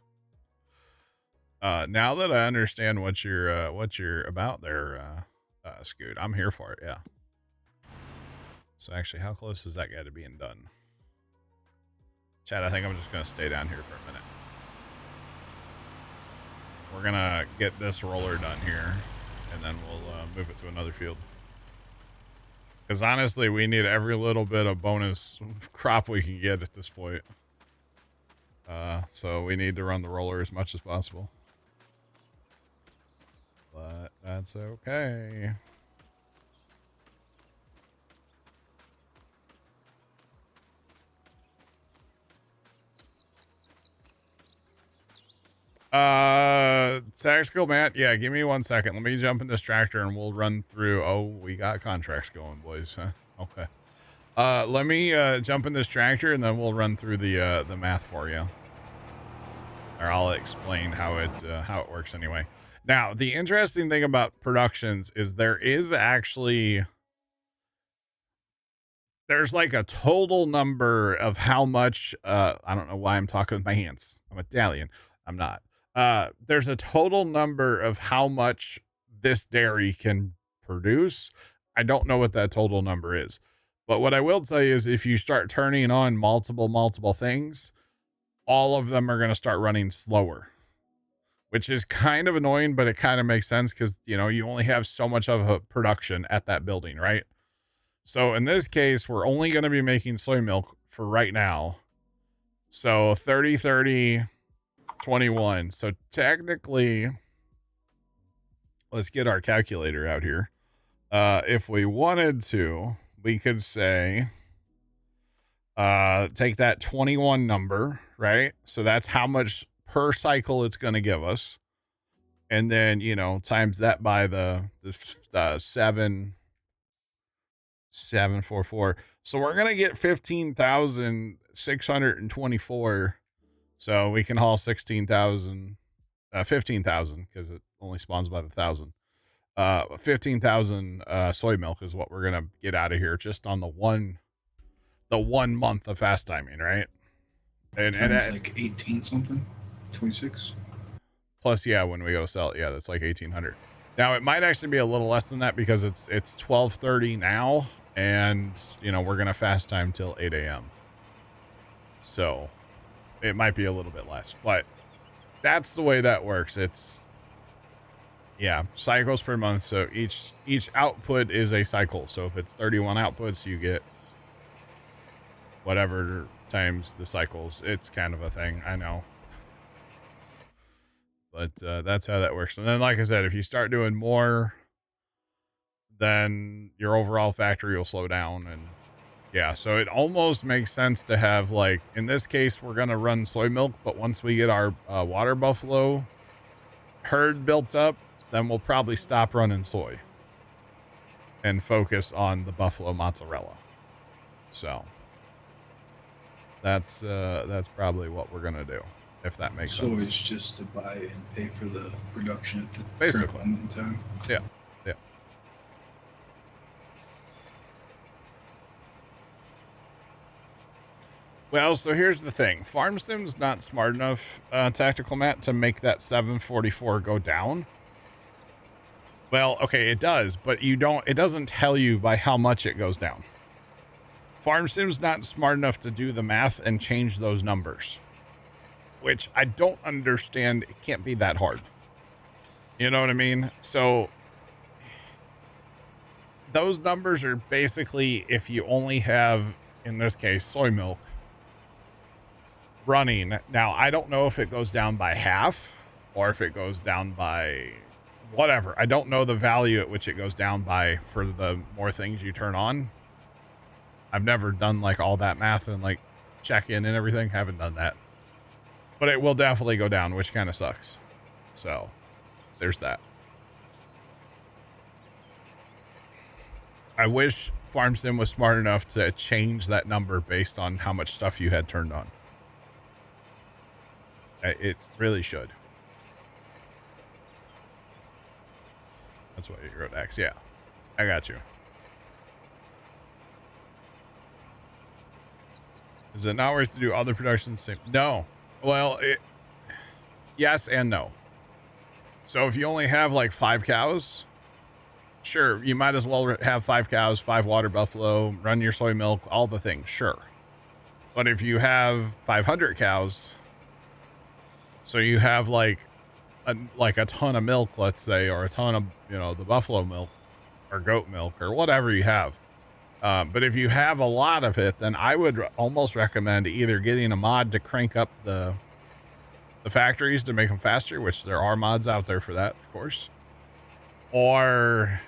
Speaker 1: Now that I understand what you're about there, Scoot, I'm here for it. Yeah. So actually, how close is that guy to being done? Chad, I think I'm just going to stay down here for a minute. We're going to get this roller done here, and then we'll move it to another field. Because honestly, we need every little bit of bonus crop we can get at this point. So we need to run the roller as much as possible. But that's okay. Tactical Matt, yeah, give me 1 second. Let me jump in this tractor and we'll run through. Oh, we got contracts going, boys, huh? Okay. Let me jump in this tractor and then we'll run through the math for you. Or I'll explain how it works anyway. Now, the interesting thing about productions is there's like a total number of how much, I don't know why I'm talking with my hands. I'm Italian. I'm not. There's a total number of how much this dairy can produce. I don't know what that total number is. But what I will tell you is if you start turning on multiple things, all of them are going to start running slower, which is kind of annoying, but it kind of makes sense because, you know, you only have so much of a production at that building, right? So in this case, we're only going to be making soy milk for right now. So 30, 30, 21. So technically, let's get our calculator out here. If we wanted to, we could say, take that 21 number, right? So that's how much per cycle it's going to give us. And then, you know, times that by the 744. So we're going to get 15,624. So we can haul 15,000 because it only spawns by the 1,000. 15,000 soy milk is what we're going to get out of here just on the one month of fast timing, right? And it's
Speaker 4: like 18 something, 26.
Speaker 1: Plus, yeah, when we go to sell it, yeah, that's like 1,800. Now it might actually be a little less than that because it's 12:30 now, and you know we're gonna fast time till 8 a.m. So it might be a little bit less, but that's the way that works. It's Yeah, cycles per month. So each output is a cycle. So if it's 31 outputs, you get whatever times the cycles. It's kind of a thing, I know. But that's how that works. And then, like I said, if you start doing more, then your overall factory will slow down. And yeah, so it almost makes sense to have, like, in this case, we're going to run soy milk. But once we get our water buffalo herd built up, then we'll probably stop running soy and focus on the buffalo mozzarella. So that's probably what we're going to do. If that makes sense.
Speaker 4: So it's just to buy and pay for the production at the
Speaker 1: Basically.
Speaker 4: current moment in time.
Speaker 1: Yeah. Yeah. Well, so here's the thing. Farm Sim's not smart enough, Tactical Matt, to make that 744 go down. Well, okay, it does, but it doesn't tell you by how much it goes down. Farm Sim's not smart enough to do the math and change those numbers. Which I don't understand. It can't be that hard. You know what I mean? So those numbers are basically if you only have, in this case, soy milk running. Now, I don't know if it goes down by half or if it goes down by whatever. I don't know the value at which it goes down by for the more things you turn on. I've never done like all that math and like check in and everything. Haven't done that. But it will definitely go down, which kind of sucks. So, there's that. I wish Farm Sim was smart enough to change that number based on how much stuff you had turned on. It really should. That's what you wrote, X. Yeah, I got you. Is it not worth to do other productions? Same? No. Well, yes and no. So if you only have like 5 cows, sure, you might as well have 5 cows, 5 water buffalo, run your soy milk, all the things, sure. But if you have 500 cows, so you have like a ton of milk, let's say, or a ton of, the buffalo milk or goat milk or whatever you have. But if you have a lot of it, then I would almost recommend either getting a mod to crank up the factories to make them faster, which there are mods out there for that, of course, or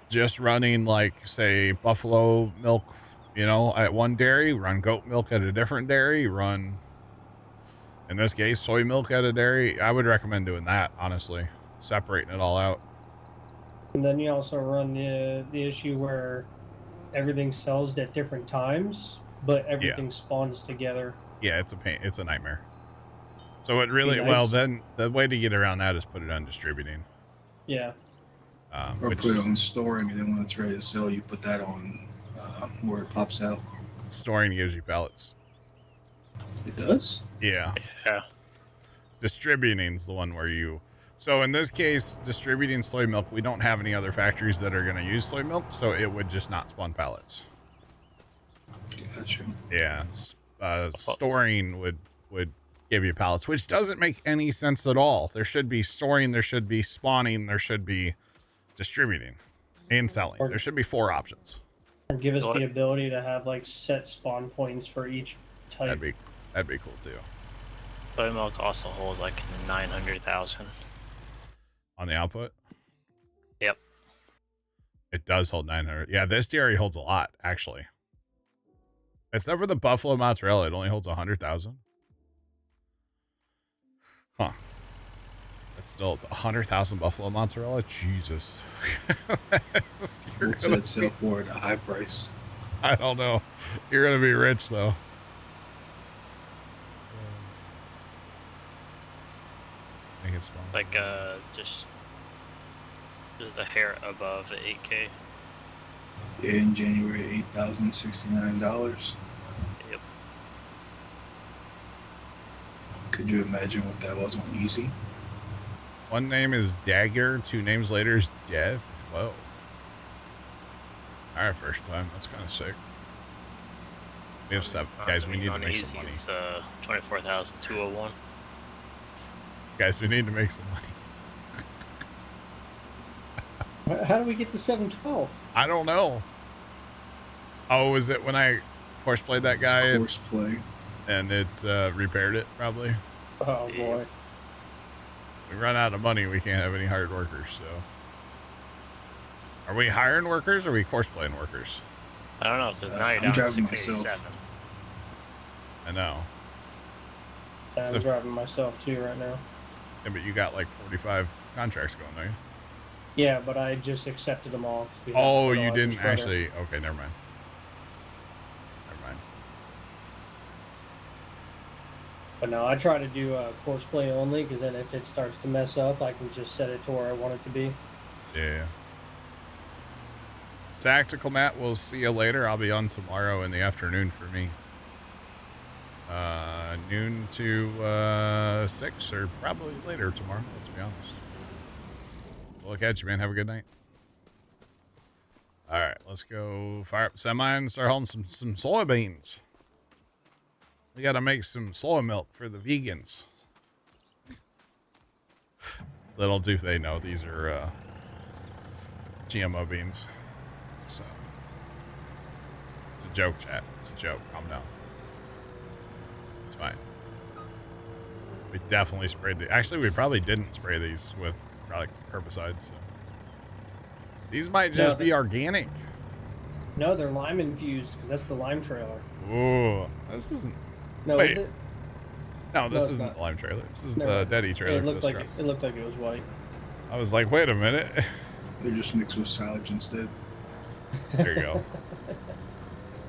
Speaker 1: just running like, say, buffalo milk, at one dairy, run goat milk at a different dairy, run, in this case, soy milk at a dairy. I would recommend doing that, honestly, separating it all out.
Speaker 2: And then you also run the issue where everything sells at different times, but everything spawns together.
Speaker 1: Yeah, it's a pain. It's a nightmare. So it really, well, then the way to get around that is put it on distributing.
Speaker 2: Yeah.
Speaker 4: Or put it on storing, and then when it's ready to sell, you put that on where it pops out.
Speaker 1: Storing gives you pallets.
Speaker 4: It does?
Speaker 1: Yeah.
Speaker 5: Yeah.
Speaker 1: Distributing is the one where you... So in this case, distributing soy milk, we don't have any other factories that are going to use soy milk, so it would just not spawn pallets.
Speaker 4: Gotcha.
Speaker 1: Yeah. Storing would give you pallets, which doesn't make any sense at all. There should be storing, there should be spawning, there should be distributing and selling. There should be 4 options.
Speaker 2: Or give us the ability to have like set spawn points for each type.
Speaker 1: That'd be cool too.
Speaker 5: Soy milk also holds like 900,000
Speaker 1: on the output.
Speaker 5: Yep.
Speaker 1: It does hold 900. Yeah, this dairy holds a lot, actually. Except for the buffalo mozzarella, it only holds 100,000. Huh. That's still 100,000 buffalo mozzarella? Jesus.
Speaker 4: What's that sell for at a high price?
Speaker 1: I don't know. You're going to be rich, though. Make it small.
Speaker 5: Like, just a hair above 8K.
Speaker 4: Yeah, in January, $8,069.
Speaker 5: Yep.
Speaker 4: Could you imagine what that was on Easy?
Speaker 1: One name is Dagger, 2 names later is Death. Whoa. Alright, first time. That's kind of sick. We have 7. Guys, we need to make some money.
Speaker 5: It's 24,201.
Speaker 1: Guys, we need to make some money.
Speaker 2: How do we get to 712?
Speaker 1: I don't know. Oh, is it when I course played that
Speaker 4: It's
Speaker 1: guy
Speaker 4: course play.
Speaker 1: and it repaired it? Probably.
Speaker 2: Oh boy.
Speaker 1: We run out of money. We can't have any hired workers. So, are we hiring workers or are we course playing workers?
Speaker 5: I don't know, because now you're
Speaker 4: I'm
Speaker 5: down to
Speaker 4: driving
Speaker 5: 687.
Speaker 4: myself.
Speaker 1: I know.
Speaker 2: I'm
Speaker 1: So-
Speaker 2: driving myself too right now.
Speaker 1: Yeah, but you got like 45 contracts going, don't you?
Speaker 2: Yeah, but I just accepted them all. 'cause we had
Speaker 1: Oh,
Speaker 2: fertilizer
Speaker 1: you didn't
Speaker 2: spreader.
Speaker 1: actually. Okay, never mind. Never mind.
Speaker 2: But no, I try to do course play only because then if it starts to mess up, I can just set it to where I want it to be.
Speaker 1: Yeah. Tactical Matt, we'll see you later. I'll be on tomorrow in the afternoon for me. Noon to 6 or probably later tomorrow, let's be honest. Look at you, man. Have a good night. All right, let's go fire up semi and start hauling some soybeans. We got to make some soy milk for the vegans. Little do they know these are GMO beans. So it's a joke, chat. It's a joke. Calm down. It's fine. We definitely sprayed the. Actually, we probably didn't spray these with probably herbicides. So. These might just be organic.
Speaker 2: No, they're lime infused because that's the lime trailer.
Speaker 1: Ooh, this isn't.
Speaker 2: No,
Speaker 1: Wait.
Speaker 2: is it?
Speaker 1: No, this
Speaker 2: it's
Speaker 1: isn't
Speaker 2: not.
Speaker 1: the lime trailer. This is
Speaker 2: No,
Speaker 1: the Daddy trailer.
Speaker 2: It
Speaker 1: for
Speaker 2: looked
Speaker 1: this
Speaker 2: like
Speaker 1: truck.
Speaker 2: it looked like it was white.
Speaker 1: I was like, wait a minute.
Speaker 4: They're just mixed with silage instead.
Speaker 1: There you go.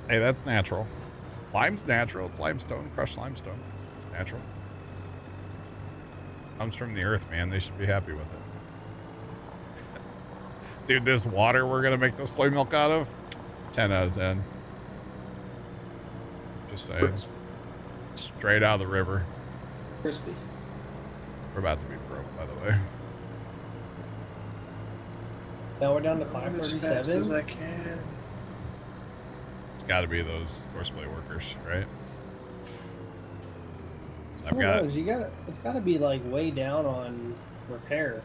Speaker 1: Hey, that's natural. Lime's natural. It's limestone, crushed limestone. It's natural. Comes from the earth, man. They should be happy with it. Dude, this water we're gonna make the soy milk out of, 10 out of 10. Just saying. Straight out of the river.
Speaker 2: Crispy.
Speaker 1: We're about to be broke, by the way.
Speaker 2: Now we're down to
Speaker 4: Going as fast as
Speaker 2: 537.
Speaker 4: I can.
Speaker 1: It's got to be those courseplay workers, right? So I've
Speaker 2: Who
Speaker 1: got.
Speaker 2: knows? It's got to be like way down on repair.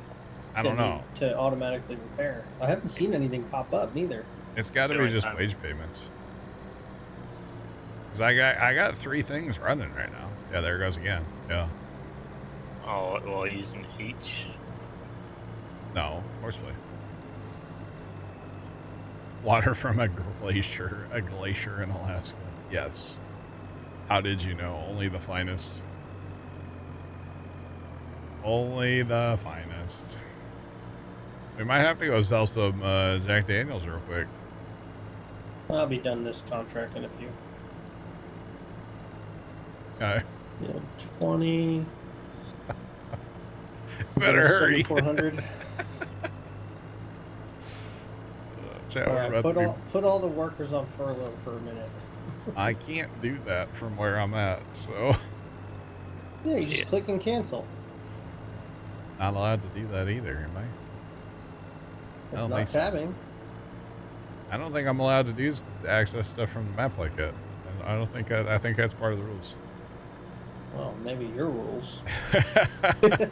Speaker 1: I don't know.
Speaker 2: To automatically repair. I haven't seen anything pop up neither.
Speaker 1: It's got to be just wage payments. Cause I got 3 things running right now. Yeah, there it goes again. Yeah.
Speaker 5: Oh, well, using each.
Speaker 1: No, horseplay. Water from a glacier in Alaska. Yes. How did you know? Only the finest. Only the finest. We might have to go sell some Jack Daniels real quick.
Speaker 2: I'll be done this contract in a few.
Speaker 1: Okay.
Speaker 2: Yeah, 20.
Speaker 1: Better hurry.
Speaker 2: 400.
Speaker 1: Chat,
Speaker 2: All
Speaker 1: we're
Speaker 2: right,
Speaker 1: about to be-
Speaker 2: put all the workers on furlough for a minute.
Speaker 1: I can't do that from where I'm at, so
Speaker 2: Yeah, you just click and cancel.
Speaker 1: not allowed to do that either, am I?
Speaker 2: It's
Speaker 1: don't
Speaker 2: not
Speaker 1: think so.
Speaker 2: tabbing.
Speaker 1: I don't think I'm allowed to do access stuff from the map like that. I don't think I think that's part of the rules.
Speaker 2: Well, maybe your rules.
Speaker 4: You're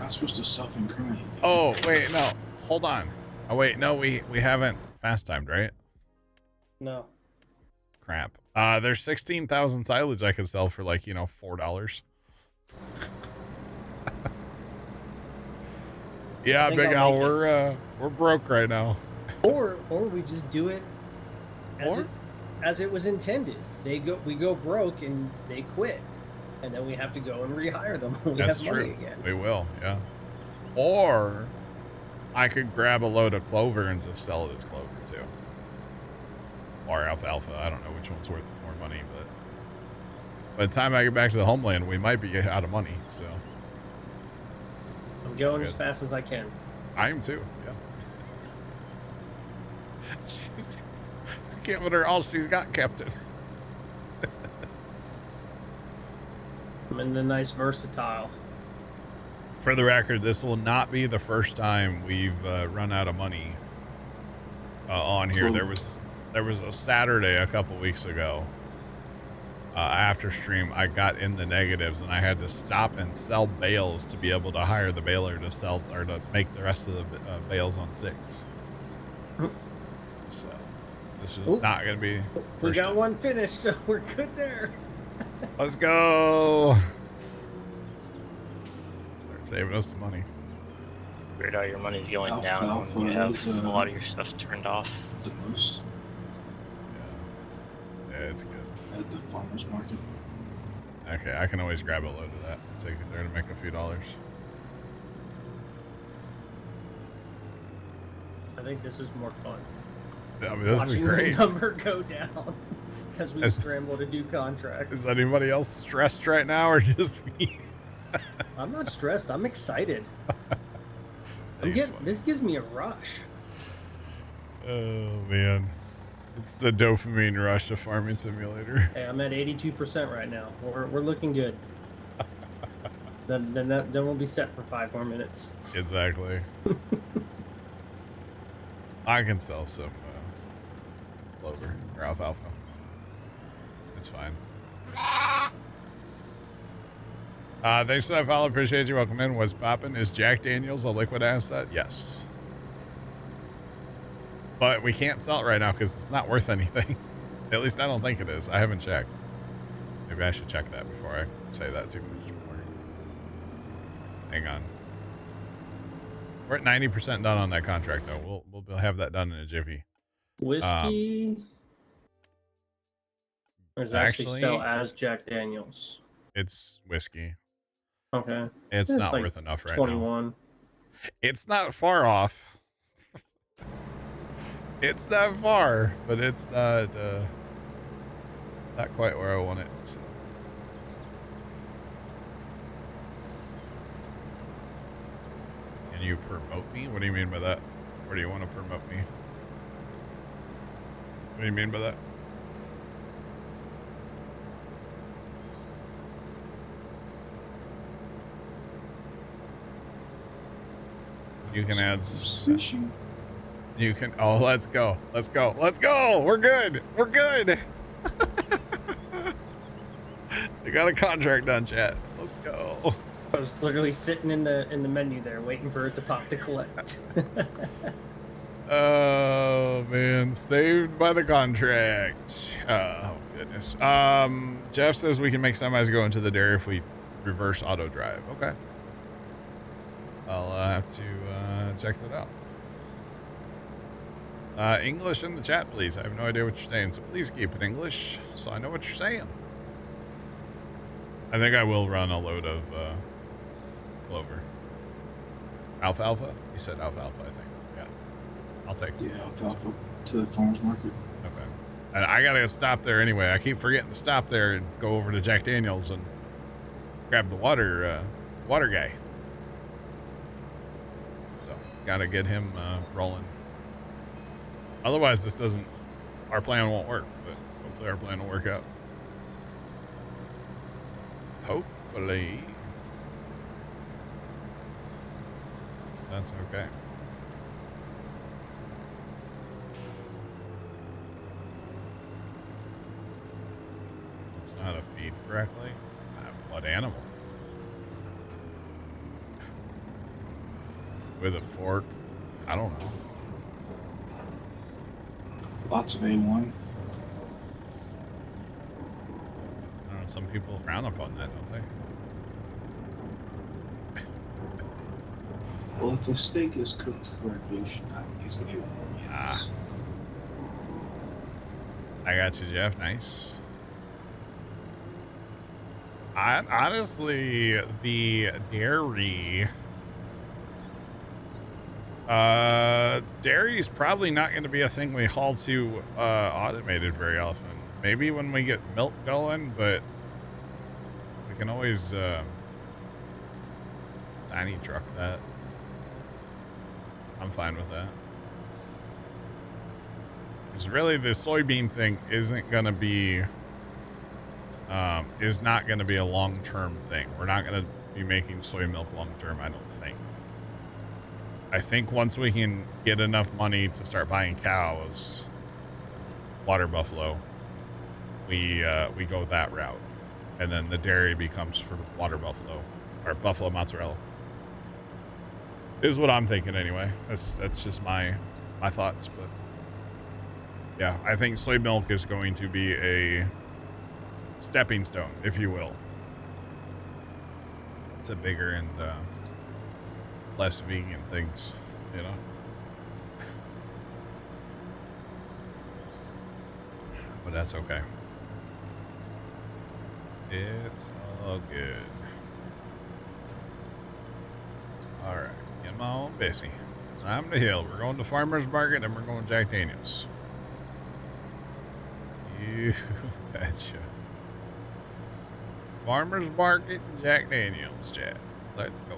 Speaker 4: not supposed to self-incriminate.
Speaker 1: Oh wait, no, hold on. Oh wait, no, we haven't fast timed, right?
Speaker 2: No.
Speaker 1: Crap. There's 16,000 silage I could sell for like $4. Yeah,
Speaker 2: think
Speaker 1: Big
Speaker 2: I'll
Speaker 1: Al,
Speaker 2: make
Speaker 1: we're broke right now.
Speaker 2: Or we just do it as it was intended. We go broke and they quit, and then we have to go and rehire them when we
Speaker 1: That's
Speaker 2: have money
Speaker 1: true.
Speaker 2: again.
Speaker 1: We will, yeah. Or I could grab a load of clover and just sell it as clover too. Or alfalfa. I don't know which one's worth more money, but by the time I get back to the homeland, we might be out of money. So
Speaker 2: I'm going
Speaker 1: Good.
Speaker 2: as fast as I can.
Speaker 1: I am too. Yeah. She's giving her all she's got, Captain.
Speaker 2: I'm in the nice versatile.
Speaker 1: For the record, this will not be the first time we've run out of money on here.
Speaker 4: Cool.
Speaker 1: There was a Saturday a couple weeks ago after stream, I got in the negatives and I had to stop and sell bales to be able to hire the baler to sell or to make the rest of the bales on 6. So this is not going to be.
Speaker 2: We got one finished, so we're good there.
Speaker 1: Let's go. Start saving us some money.
Speaker 5: Weird how your money's going down when you have a lot of your stuff turned off.
Speaker 4: The most.
Speaker 1: Yeah, it's good.
Speaker 4: At the farmer's market.
Speaker 1: Okay, I can always grab a load of that and take it there to make a few dollars.
Speaker 2: I think this is more fun.
Speaker 1: I mean, this
Speaker 2: Watching
Speaker 1: is great.
Speaker 2: the number go down as we scramble to do contracts.
Speaker 1: Is anybody else stressed right now or just me?
Speaker 2: I'm not stressed. I'm excited. This gives me a rush.
Speaker 1: Oh, man. It's the dopamine rush of Farming Simulator.
Speaker 2: Hey, I'm at 82% right now. We're looking good. then we'll be set for 5 more minutes.
Speaker 1: Exactly. I can sell some clover or alfalfa. It's fine. Thanks for that follow. Appreciate you. Welcome in. What's poppin'? Is Jack Daniels a liquid asset? Yes. But we can't sell it right now because it's not worth anything. At least I don't think it is. I haven't checked. Maybe I should check that before I say that too much more. Hang on. We're at 90% done on that contract though. We'll have that done in a jiffy.
Speaker 2: Whiskey. There's actually sell as Jack Daniels.
Speaker 1: It's whiskey.
Speaker 2: Okay.
Speaker 1: It's not like worth enough right
Speaker 2: 21.
Speaker 1: now. It's not far off. It's not far, but it's not quite where I want it. So. Can you promote me? What do you mean by that? Where do you want to promote me? What do you mean by that? You can add fishing. You can. Oh, let's go. Let's go. Let's go. We're good. We're good. We got a contract done, chat. Let's go.
Speaker 2: I was literally sitting in the menu there, waiting for it to pop to collect.
Speaker 1: Oh man, saved by the contract. Oh goodness. Jeff says we can make semis go into the dairy if we reverse auto drive. Okay. I'll have to check that out. English in the chat, please. I have no idea what you're saying, so please keep it English so I know what you're saying. I think I will run a load of clover. Alfalfa? You said alfalfa, I think. Yeah. I'll take it.
Speaker 4: Yeah, alfalfa to the farmer's market.
Speaker 1: Okay. And I gotta stop there anyway. I keep forgetting to stop there and go over to Jack Daniels and grab the water guy. So, gotta get him rolling. Otherwise, our plan won't work, but hopefully our plan will work out. Hopefully. That's okay. It's not a feed correctly. What animal? With a fork? I don't know.
Speaker 4: Lots of A1.
Speaker 1: I don't know, some people frown upon that, don't they?
Speaker 4: Well, if the steak is cooked correctly, you should not use the A1. Yes.
Speaker 1: I got you, Jeff. Nice. Honestly, the dairy... dairy is probably not going to be a thing we haul to automated very often. Maybe when we get milk going, but we can always tiny truck that. I'm fine with that. Because really the soybean thing isn't going to be is not going to be a long-term thing. We're not going to be making soy milk long-term, I don't think. I think once we can get enough money to start buying cows, water buffalo, we go that route, and then the dairy becomes for water buffalo or buffalo mozzarella. Is what I'm thinking anyway. That's just my thoughts, but yeah, I think soy milk is going to be a stepping stone, if you will. It's a bigger and less vegan things, you know. But that's okay. It's all good. All right, get my own Bessie. I'm the hill. We're going to Farmer's Market and we're going to Jack Daniels. You betcha. Farmer's Market and Jack Daniels, chat. Let's go.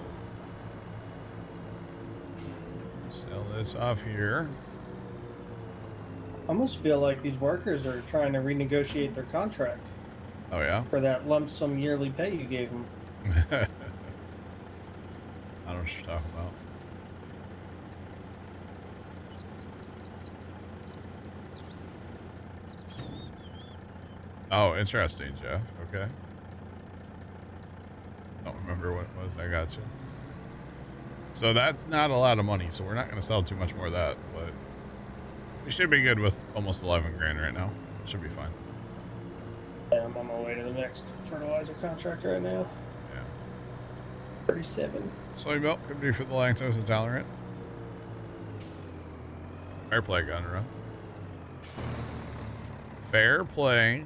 Speaker 1: Sell this off here.
Speaker 2: I almost feel like these workers are trying to renegotiate their contract.
Speaker 1: Oh, yeah?
Speaker 2: For that lump sum yearly pay you gave them.
Speaker 1: I don't know what you're talking about. Oh, interesting, Jeff. Okay. Don't remember what it was. I got you. So that's not a lot of money, so we're not going to sell too much more of that, but we should be good with almost 11 grand right now. Should be fine.
Speaker 2: Yeah, I'm on my way to the next fertilizer contract right now.
Speaker 1: Yeah.
Speaker 2: 37.
Speaker 1: Soy milk could be for the lactose intolerant. Fair play, Gunner. Fair play.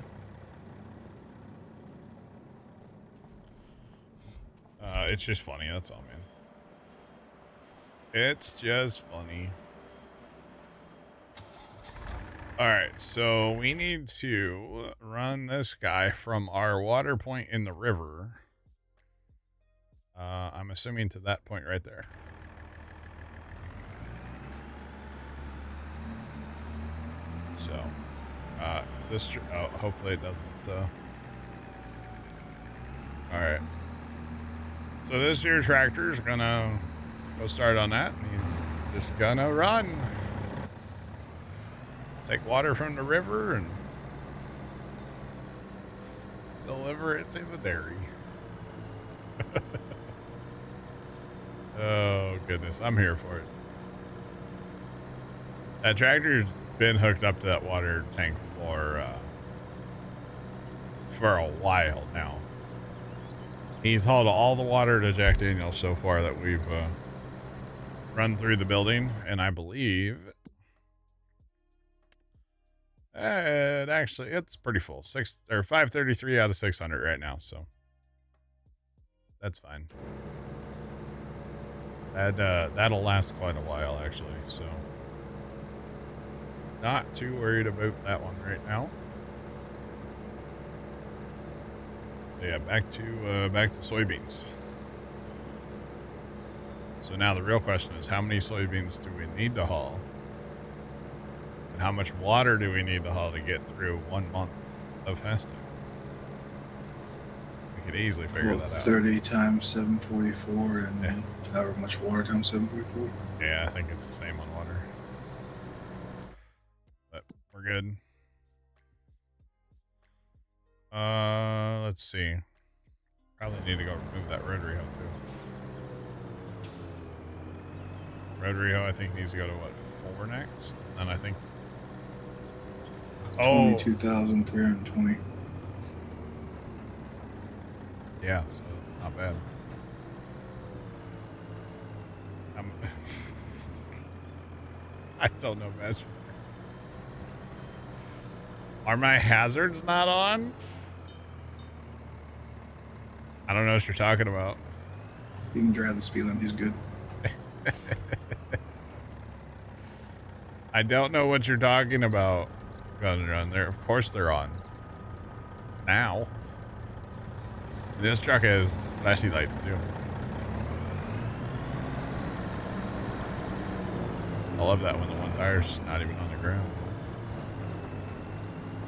Speaker 1: It's just funny, that's all, man. It's just funny. Alright, so we need to run this guy from our water point in the river. I'm assuming to that point right there. So, hopefully it doesn't, alright. So this here tractor is gonna go start on that. He's just gonna run. Take water from the river and deliver it to the dairy. Oh, goodness. I'm here for it. That tractor's been hooked up to that water tank for a while now. He's hauled all the water to Jack Daniels so far that we've run through the building, and I believe it's pretty full. 533 out of 600 right now, so that's fine. That'll last quite a while, actually, so not too worried about that one right now. Yeah, back to soybeans. So now the real question is, how many soybeans do we need to haul? And how much water do we need to haul to get through 1 month of fasting? We could easily figure that out.
Speaker 4: 30 times 744 and however much water times 744?
Speaker 1: Yeah, I think it's the same on water. But we're good. Let's see. Probably need to go remove that rotary hoe too. Rotary hoe, I think, needs to go to what, 4 next? And then I think
Speaker 4: 22,320.
Speaker 1: Yeah, so not bad. I don't know measure. Are my hazards not on? I don't know what you're talking about.
Speaker 4: You can drive the speed limit, he's good.
Speaker 1: I don't know what you're talking about. Gun run there. Of course they're on. Now. This truck has flashy lights too. I love that when the one tire's not even on the ground.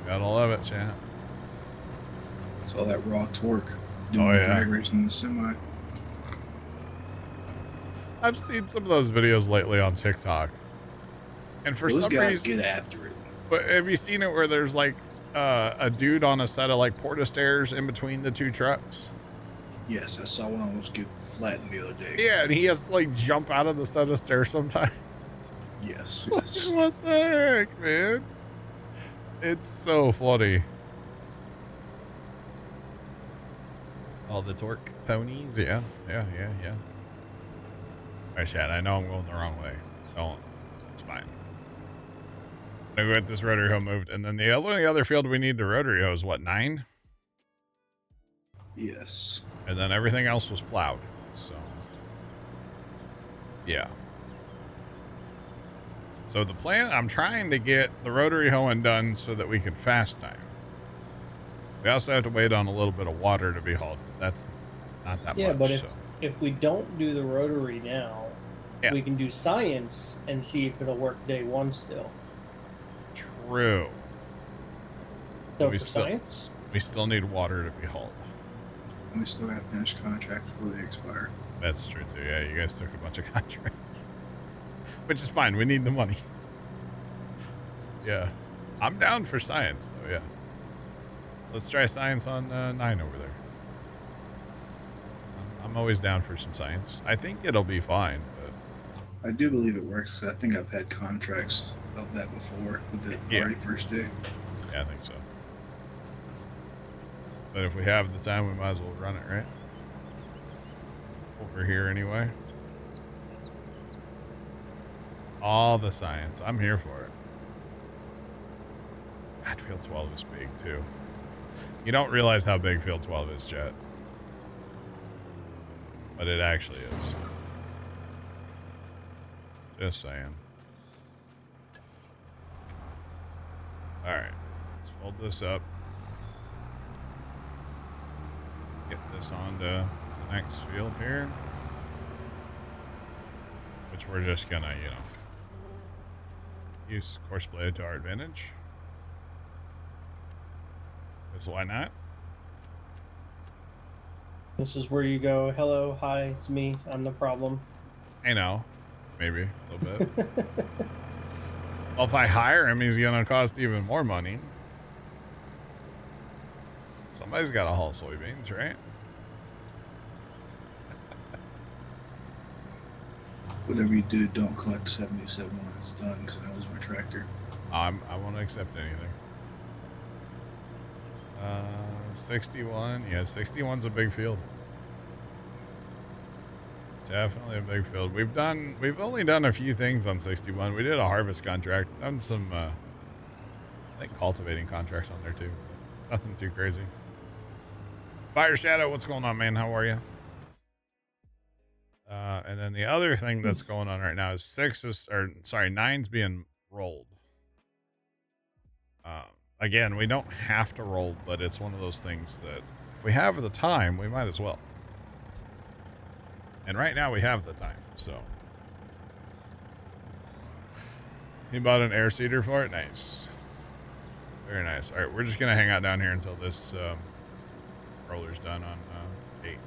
Speaker 1: Gotta love it, chat.
Speaker 4: It's all that raw torque doing the drag racing in the semi.
Speaker 1: I've seen some of those videos lately on TikTok. And for
Speaker 4: those
Speaker 1: some
Speaker 4: guys
Speaker 1: reason,
Speaker 4: get after it.
Speaker 1: But have you seen it where there's like a dude on a set of like porta stairs in between the two trucks?
Speaker 4: Yes, I saw one almost get flattened the other day.
Speaker 1: Yeah, and he has to like jump out of the set of stairs sometimes.
Speaker 4: Yes.
Speaker 1: What the heck, man? It's so funny. All the torque ponies, yeah. All right, Chad, I know I'm going the wrong way. Don't. It's fine. I'm gonna get this rotary hoe moved, and then the only other field we need to rotary hoe is what, 9?
Speaker 4: Yes.
Speaker 1: And then everything else was plowed, so yeah. So the plan, I'm trying to get the rotary hoeing done so that we can fast time. We also have to wait on a little bit of water to be hauled. That's not that much.
Speaker 2: Yeah, but if we don't do the rotary now,
Speaker 1: yeah,
Speaker 2: we can do science and see if it'll work day 1 still.
Speaker 1: True.
Speaker 2: So for science,
Speaker 1: we still need water to be hauled.
Speaker 4: And we still got to finish contract before they expire.
Speaker 1: That's true too. Yeah, you guys took a bunch of contracts, which is fine. We need the money. Yeah, I'm down for science though. Yeah, let's try science on 9 over there. I'm always down for some science. I think it'll be fine. But
Speaker 4: I do believe it works because I think I've had contracts of that before with the very first day.
Speaker 1: Yeah, I think so. But if we have the time, we might as well run it, right? Over here anyway. All the science. I'm here for it. God, Field 12 is big, too. You don't realize how big Field 12 is, chat. But it actually is. Just saying. Alright. Let's fold this up. Get this onto the next field here. Which we're just gonna, you know, use course blade to our advantage. Because why not?
Speaker 2: this is where you go, hello, hi, it's me, I'm the problem.
Speaker 1: I know. Maybe a little bit. Well, if I hire him, he's gonna cost even more money. Somebody's got to haul soybeans, right?
Speaker 4: Whatever you do, don't collect 77 when it's done, because I was my tractor.
Speaker 1: I won't accept anything. 61. Yeah, 61's a big field. Definitely a big field. We've only done a few things on 61. We did a harvest contract, done some, I think cultivating contracts on there too. Nothing too crazy. Fire Shadow, what's going on, man? How are you? And then the other thing that's going on right now is 9's being rolled. Again, we don't have to roll, but it's one of those things that if we have the time, we might as well. And right now we have the time, so. He bought an air seeder for it? Nice. Very nice. All right, we're just going to hang out down here until this roller's done on 8.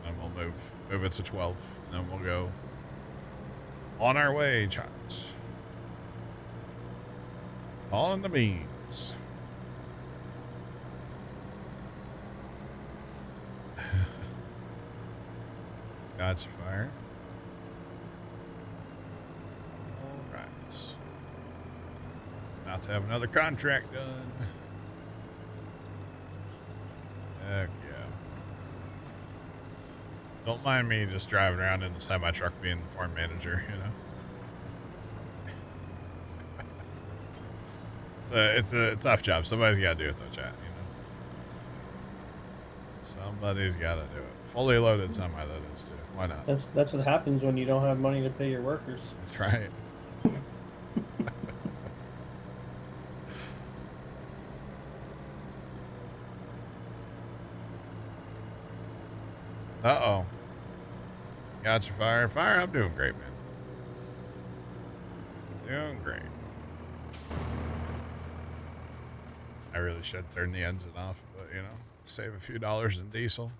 Speaker 1: And we'll move it to 12, and then we'll go on our way, chat. On the beans. Gotcha, fire. All right. About to have another contract done. Heck yeah. Don't mind me just driving around in the semi-truck being the farm manager, you know? It's a tough job. Somebody's got to do it though, chat, you know? Somebody's got to do it. Fully loaded semi, that is too. Why not?
Speaker 2: That's what happens when you don't have money to pay your workers.
Speaker 1: That's right. Uh-oh. Gotcha, fire. Fire, I'm doing great, man. Doing great. I really should turn the engine off, but, you know, save a few dollars in diesel.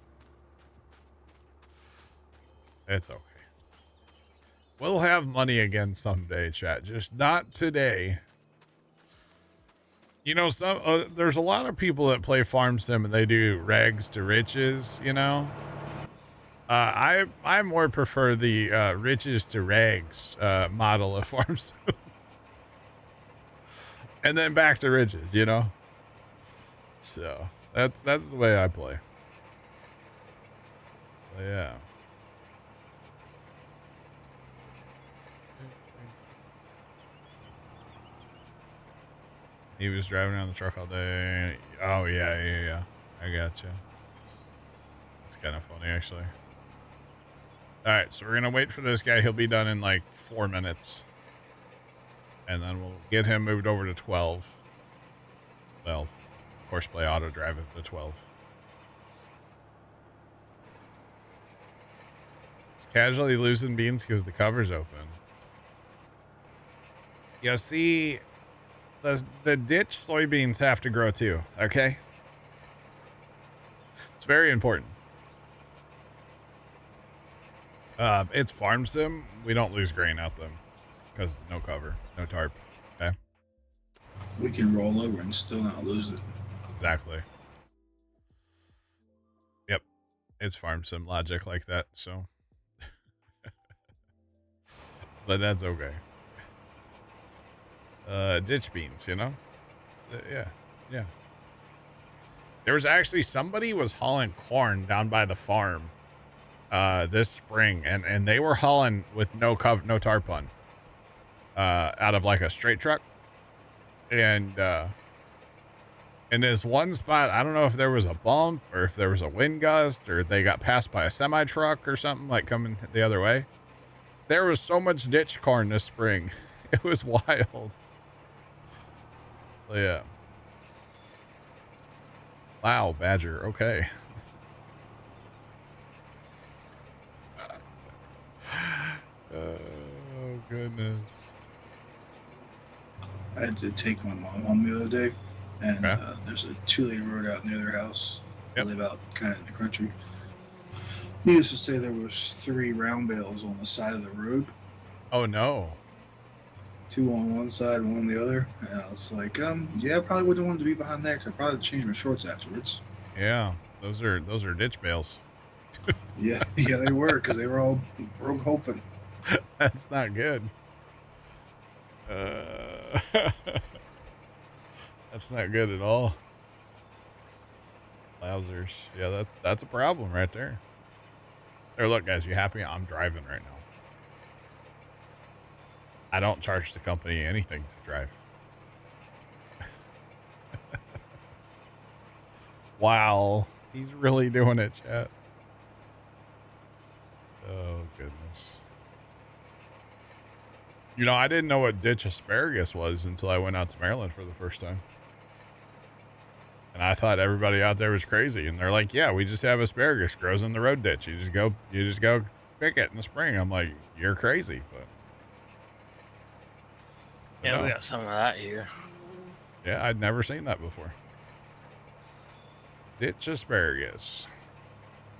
Speaker 1: It's okay. We'll have money again someday, chat. Just not today. You know, there's a lot of people that play farm sim and they do rags to riches, you know. I more prefer the riches to rags model of farm sim. And then back to riches, you know. So that's the way I play. But yeah. He was driving around the truck all day. Oh yeah. I gotcha. It's kind of funny actually. All right, so we're gonna wait for this guy. He'll be done in like 4 minutes, and then we'll get him moved over to 12. Well, of course, play auto drive it to 12. It's casually losing beans because the cover's open. You see, the ditch soybeans have to grow too. Okay, it's very important. It's farm sim. We don't lose grain out them because no cover, no tarp. Okay.
Speaker 4: We can roll over and still not lose it.
Speaker 1: Exactly. Yep. It's farm sim logic like that, so. But that's okay. Ditch beans, you know? Yeah. There was actually somebody was hauling corn down by the farm this spring, and they were hauling with no tarp on, out of like a straight truck. And in this one spot, I don't know if there was a bump or if there was a wind gust or they got passed by a semi truck or something like coming the other way. There was so much ditch corn this spring. It was wild. So, yeah. Wow, Badger. Okay. Oh, goodness.
Speaker 4: I had to take my mom home the other day, and there's a 2-lane road out near their house.
Speaker 1: Yep.
Speaker 4: I live out kind of in the country. Needless to say, there was 3 round bales on the side of the road.
Speaker 1: Oh, no.
Speaker 4: 2 on one side, 1 on the other. And I was like, yeah, I probably wouldn't want to be behind there because I'd probably change my shorts afterwards.
Speaker 1: Yeah, those are ditch bales.
Speaker 4: Yeah, they were, because they were all broke open.
Speaker 1: That's not good. That's not good at all. Wowzers. Yeah, that's a problem right there. There, look, guys, you happy? I'm driving right now. I don't charge the company anything to drive. Wow, he's really doing it, chat. Oh, goodness. You know, I didn't know what ditch asparagus was until I went out to Maryland for the first time. And I thought everybody out there was crazy. And they're like, yeah, we just have asparagus grows in the road ditch. You just go pick it in the spring. I'm like, you're crazy. But
Speaker 5: yeah, we got some of that here.
Speaker 1: Yeah, I'd never seen that before. Ditch asparagus.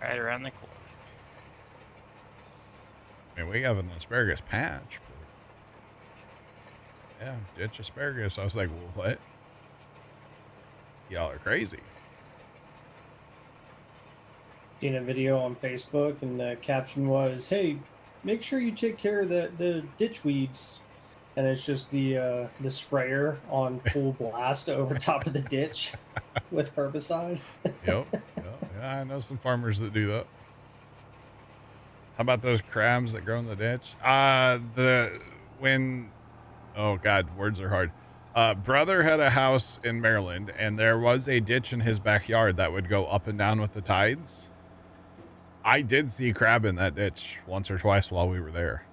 Speaker 5: Right around the corner.
Speaker 1: I mean, we have an asparagus patch. But yeah, ditch asparagus. I was like, well, what? Y'all are crazy.
Speaker 2: Seen a video on Facebook, and the caption was, "Hey, make sure you take care of the ditch weeds." And it's just the sprayer on full blast over top of the ditch with herbicide.
Speaker 1: Yep. Yeah, I know some farmers that do that. How about those crabs that grow in the ditch? Oh God, words are hard. Brother had a house in Maryland, and there was a ditch in his backyard that would go up and down with the tides. I did see crab in that ditch once or twice while we were there.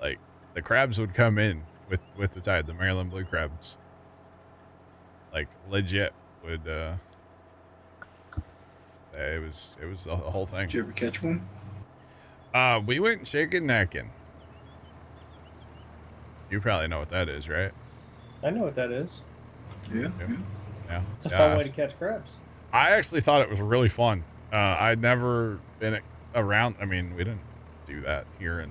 Speaker 1: Like, the crabs would come in with the tide, the Maryland blue crabs. Like, legit would, it was the whole thing.
Speaker 4: Did you ever catch one?
Speaker 1: We went chicken necking. You probably know what that is, right?
Speaker 2: I know what that is.
Speaker 4: Yeah.
Speaker 2: It's a fun way to catch crabs.
Speaker 1: I actually thought it was really fun. I'd never been around. I mean, we didn't do that here in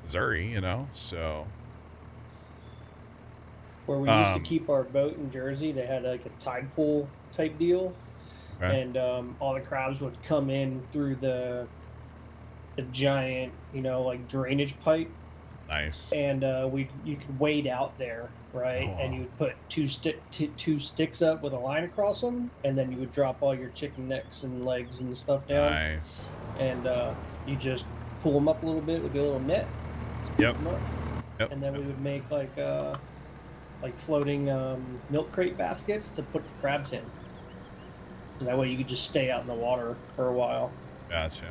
Speaker 1: Missouri, you know, so
Speaker 2: Where we used to keep our boat in Jersey, they had like a tide pool type deal,
Speaker 1: okay.
Speaker 2: and all the crabs would come in through the giant, like drainage pipe.
Speaker 1: Nice.
Speaker 2: And you could wade out there, right?
Speaker 1: Oh, wow.
Speaker 2: And you would put two sticks up with a line across them, and then you would drop all your chicken necks and legs and stuff down.
Speaker 1: Nice.
Speaker 2: And you just pull them up a little bit with your little net.
Speaker 1: Yep.
Speaker 2: Yep. And then we would make like floating milk crate baskets to put the crabs in. So that way you could just stay out in the water for a while.
Speaker 1: Gotcha.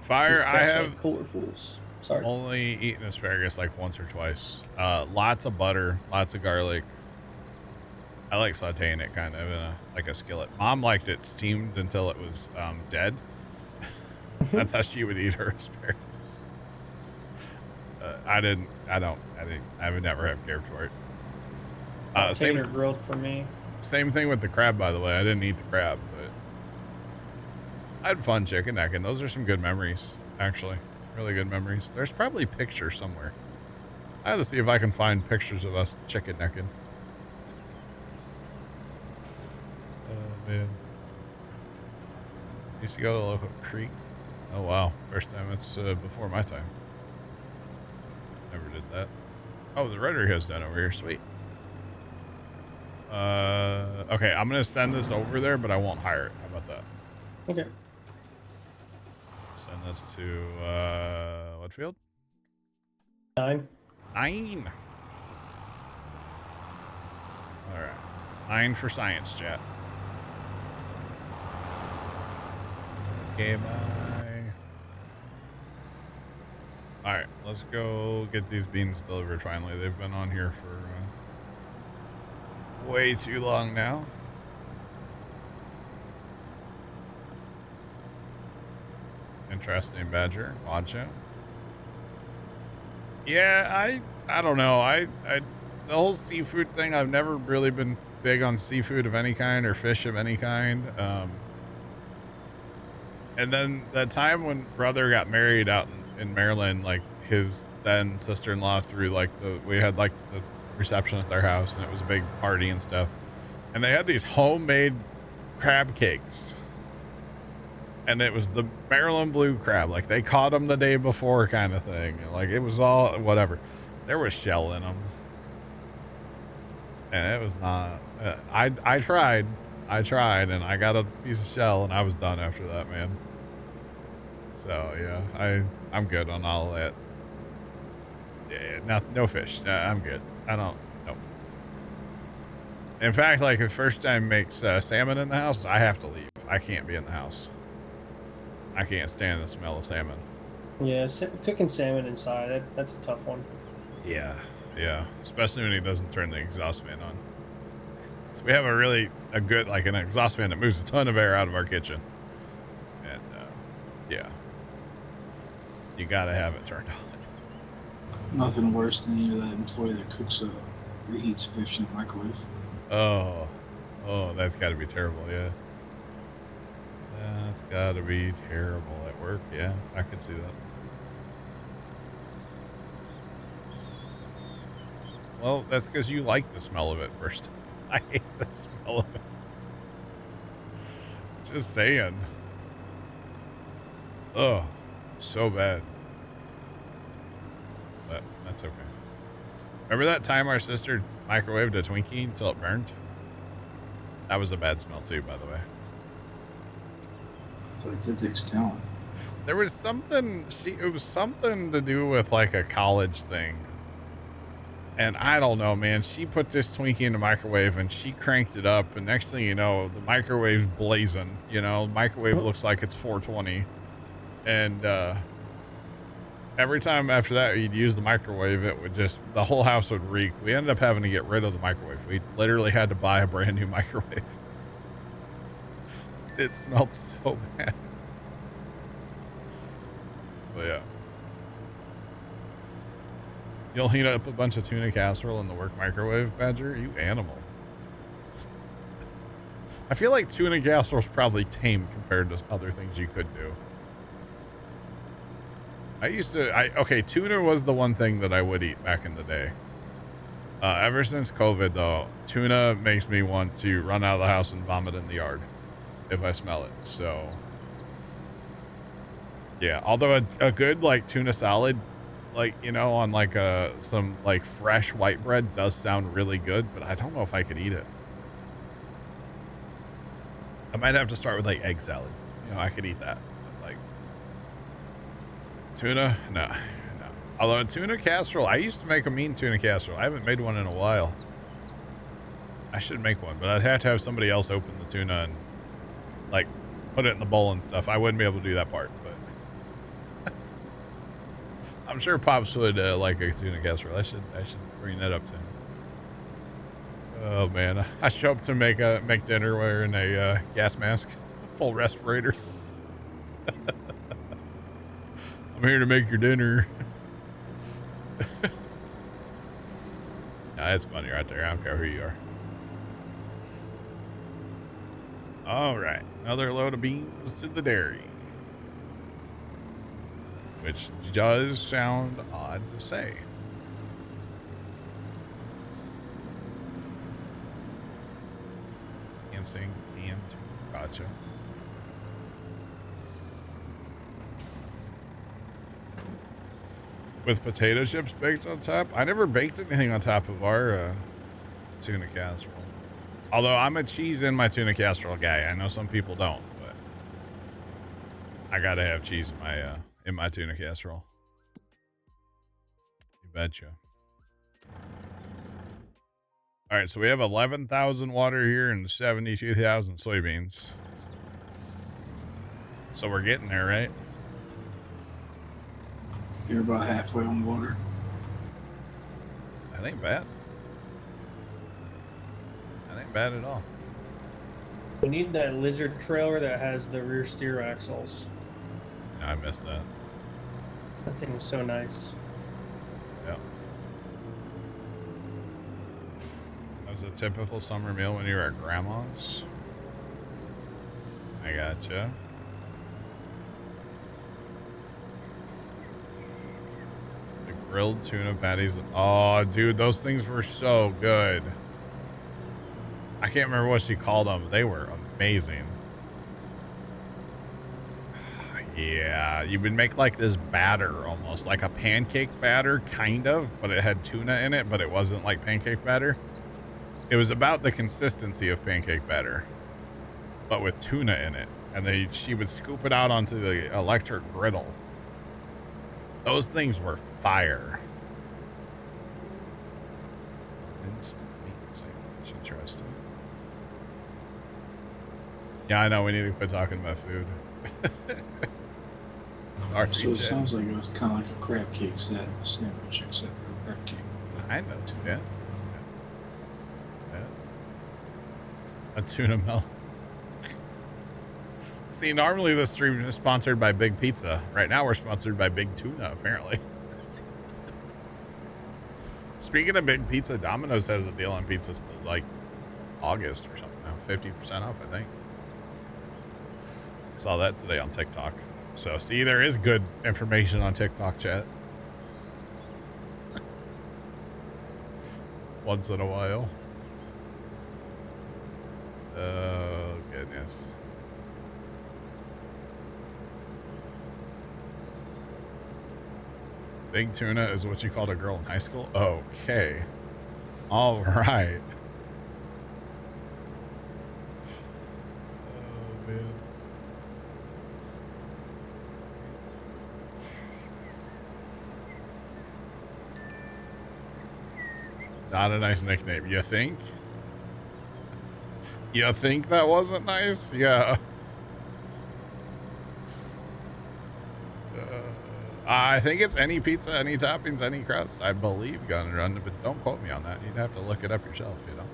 Speaker 1: Fire, I have
Speaker 2: cooler fools. Sorry.
Speaker 1: Only eaten asparagus like once or twice. Lots of butter, lots of garlic. I like sauteing it kind of in like a skillet. Mom liked it steamed until it was dead. That's how she would eat her asparagus. I would never have cared for it.
Speaker 2: Same grilled for me.
Speaker 1: Same thing with the crab, by the way. I didn't eat the crab, but I had fun chicken necking. Those are some good memories, actually. Really good memories. There's probably pictures somewhere. I had to see if I can find pictures of us chicken necking. Oh, man. Used to go to a local creek. Oh, wow. First time. It's before my time. Never did that. Oh, the rotary hose down over here. Sweet. Okay, I'm going to send this over there, but I won't hire it. How about that?
Speaker 2: Okay.
Speaker 1: Send this to, what field?
Speaker 2: 9.
Speaker 1: 9. All right. 9 for science, chat. Okay, bye. All right, let's go get these beans delivered finally. They've been on here for way too long now. Interesting badger. Gotcha. Yeah, I don't know. The whole seafood thing, I've never really been big on seafood of any kind or fish of any kind. And then that time when brother got married out in Maryland, like his then sister-in-law threw we had like the reception at their house, and it was a big party and stuff. And they had these homemade crab cakes. And it was the Maryland blue crab. Like, they caught them the day before kind of thing. Like, it was all, whatever. There was shell in them. And it was not, I tried, and I got a piece of shell, and I was done after that, man. So, yeah, I'm good on all of that. Yeah, no fish. I'm good. I don't, no. In fact, like, if first time makes salmon in the house, I have to leave. I can't be in the house. I can't stand the smell of salmon.
Speaker 2: Yeah, cooking salmon inside, that's a tough one.
Speaker 1: Yeah, especially when he doesn't turn the exhaust fan on. So we have a good, like an exhaust fan that moves a ton of air out of our kitchen. And, yeah. You gotta have it turned on.
Speaker 4: Nothing worse than that employee that cooks, reheats fish in the microwave.
Speaker 1: Oh, that's gotta be terrible, yeah. That's gotta be terrible at work. Yeah, I could see that. Well, that's because you like the smell of it first. I hate the smell of it. Just saying. Oh, so bad. But that's okay. Remember that time our sister microwaved a Twinkie until it burned? That was a bad smell too, by the way.
Speaker 4: I feel like that takes talent.
Speaker 1: There was something, it was something to do with like a college thing. And I don't know, man, she put this Twinkie in the microwave and she cranked it up. And next thing you know, the microwave's blazing, the microwave looks like it's 420. And, every time after that you'd use the microwave, it would just, the whole house would reek. We ended up having to get rid of the microwave. We literally had to buy a brand new microwave. It smelled so bad. But yeah. You'll heat up a bunch of tuna casserole in the work microwave, Badger? You animal. I feel like tuna casserole's probably tame compared to other things you could do. Okay, tuna was the one thing that I would eat back in the day. Ever since COVID, though, tuna makes me want to run out of the house and vomit in the yard if I smell it. So, yeah. Although a good, like, tuna salad, like, you know, on, like, some, like, fresh white bread does sound really good, but I don't know if I could eat it. I might have to start with, like, egg salad. You know, I could eat that. But, like, tuna? No. Although a tuna casserole, I used to make a mean tuna casserole. I haven't made one in a while. I should make one, but I'd have to have somebody else open the tuna and, like, put it in the bowl and stuff. I wouldn't be able to do that part, but I'm sure Pops would like a tuna casserole. I should bring that up to him. Oh man, I show up to make dinner wearing a gas mask, full respirator. I'm here to make your dinner. Nah, that's funny right there. I don't care who you are. All right, another load of beans to the dairy, which does sound odd to say. Dancing and gotcha. With potato chips baked on top? I never baked anything on top of our tuna casserole. Although I'm a cheese in my tuna casserole guy. I know some people don't, but I gotta have cheese in my tuna casserole. You betcha. All right, so we have 11,000 water here and 72,000 soybeans. So we're getting there, right?
Speaker 4: You're about halfway on water.
Speaker 1: That ain't bad. That ain't bad at all.
Speaker 2: We need that lizard trailer that has the rear steer axles.
Speaker 1: No, I missed that.
Speaker 2: That thing was so nice.
Speaker 1: Yeah. That was a typical summer meal when you were at grandma's. I gotcha. Grilled tuna patties. Oh, dude, those things were so good. I can't remember what she called them. They were amazing. Yeah, you would make like this batter, almost like a pancake batter, kind of, but it had tuna in it, but it wasn't like pancake batter. It was about the consistency of pancake batter, but with tuna in it. And she would scoop it out onto the electric griddle. Those things were fire. Minced meat sandwich, interesting. Yeah, I know, we need to quit talking about food. Sorry,
Speaker 4: so it sounds like it was kind of like a crab cake sandwich, except for a crab cake.
Speaker 1: I know, yeah. A tuna melt. See, normally this stream is sponsored by Big Pizza. Right now we're sponsored by Big Tuna, apparently. Speaking of Big Pizza, Domino's has a deal on pizzas till like August or something now. 50% off, I think. Saw that today on TikTok. So, see, there is good information on TikTok, chat. Once in a while. Oh, goodness. Big tuna is what you called a girl in high school? Okay. All right. Oh, man. Not a nice nickname. You think? You think that wasn't nice? Yeah. I think it's any pizza, any toppings, any crust. I believe Gun Run, but don't quote me on that. You'd have to look it up yourself, you know.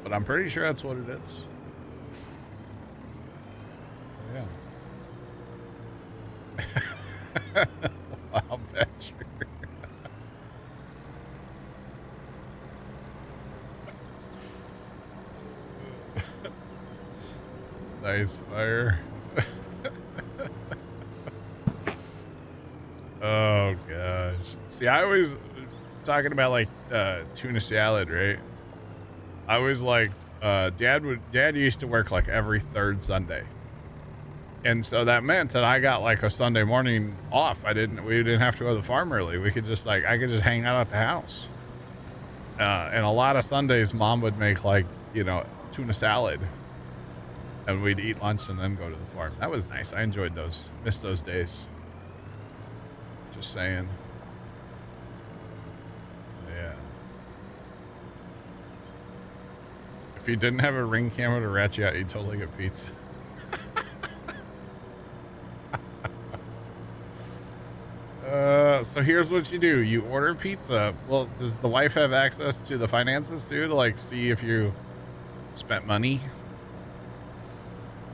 Speaker 1: But I'm pretty sure that's what it is. Yeah. Wow, Patrick. Nice fire. Oh gosh. See, I always talking about like tuna salad, right? I always liked dad used to work like every third Sunday. And so that meant that I got like a Sunday morning off. We didn't have to go to the farm early. We could just I could just hang out at the house. And a lot of Sundays mom would make like, you know, tuna salad. And we'd eat lunch and then go to the farm. That was nice. I enjoyed those. Missed those days. Just saying. Yeah. If you didn't have a Ring camera to rat you out, you'd totally get pizza. So here's what you do. You order pizza. Well, does the wife have access to the finances too to like see if you spent money?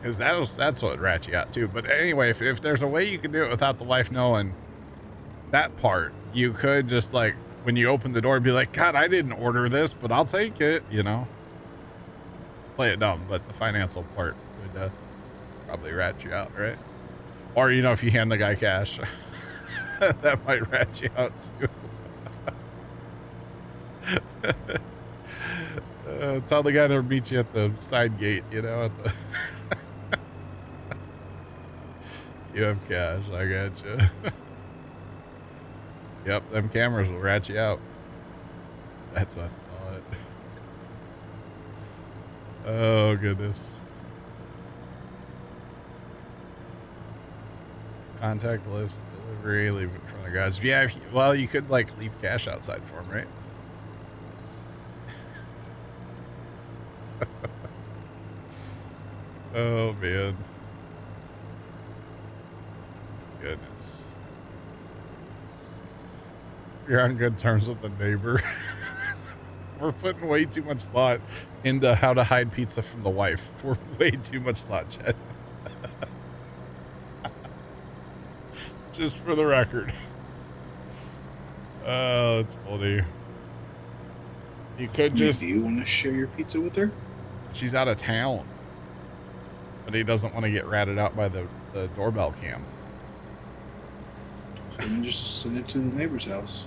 Speaker 1: Because that's what rats you out too. But anyway, if there's a way you can do it without the wife knowing that part, you could just like when you open the door be like, God, I didn't order this, but I'll take it, you know. Play it dumb, but the financial part would probably rat you out, right? Or, you know, if you hand the guy cash. That might rat you out too. Tell the guy to meet you at the side gate, you know. At the you have cash, I got you. Yep, them cameras will rat you out. That's a thought. Oh, goodness. Contact list, delivery, leave it in front of the guys. Yeah, well, you could like leave cash outside for them, right? Oh man, goodness. You're on good terms with the neighbor. We're putting way too much thought into how to hide pizza from the wife. We're way too much thought, Chad. Just for the record. Oh, it's funny. You could just...
Speaker 4: Do you want to share your pizza with her?
Speaker 1: She's out of town. But he doesn't want to get ratted out by the doorbell cam.
Speaker 4: So then just send it to the neighbor's house.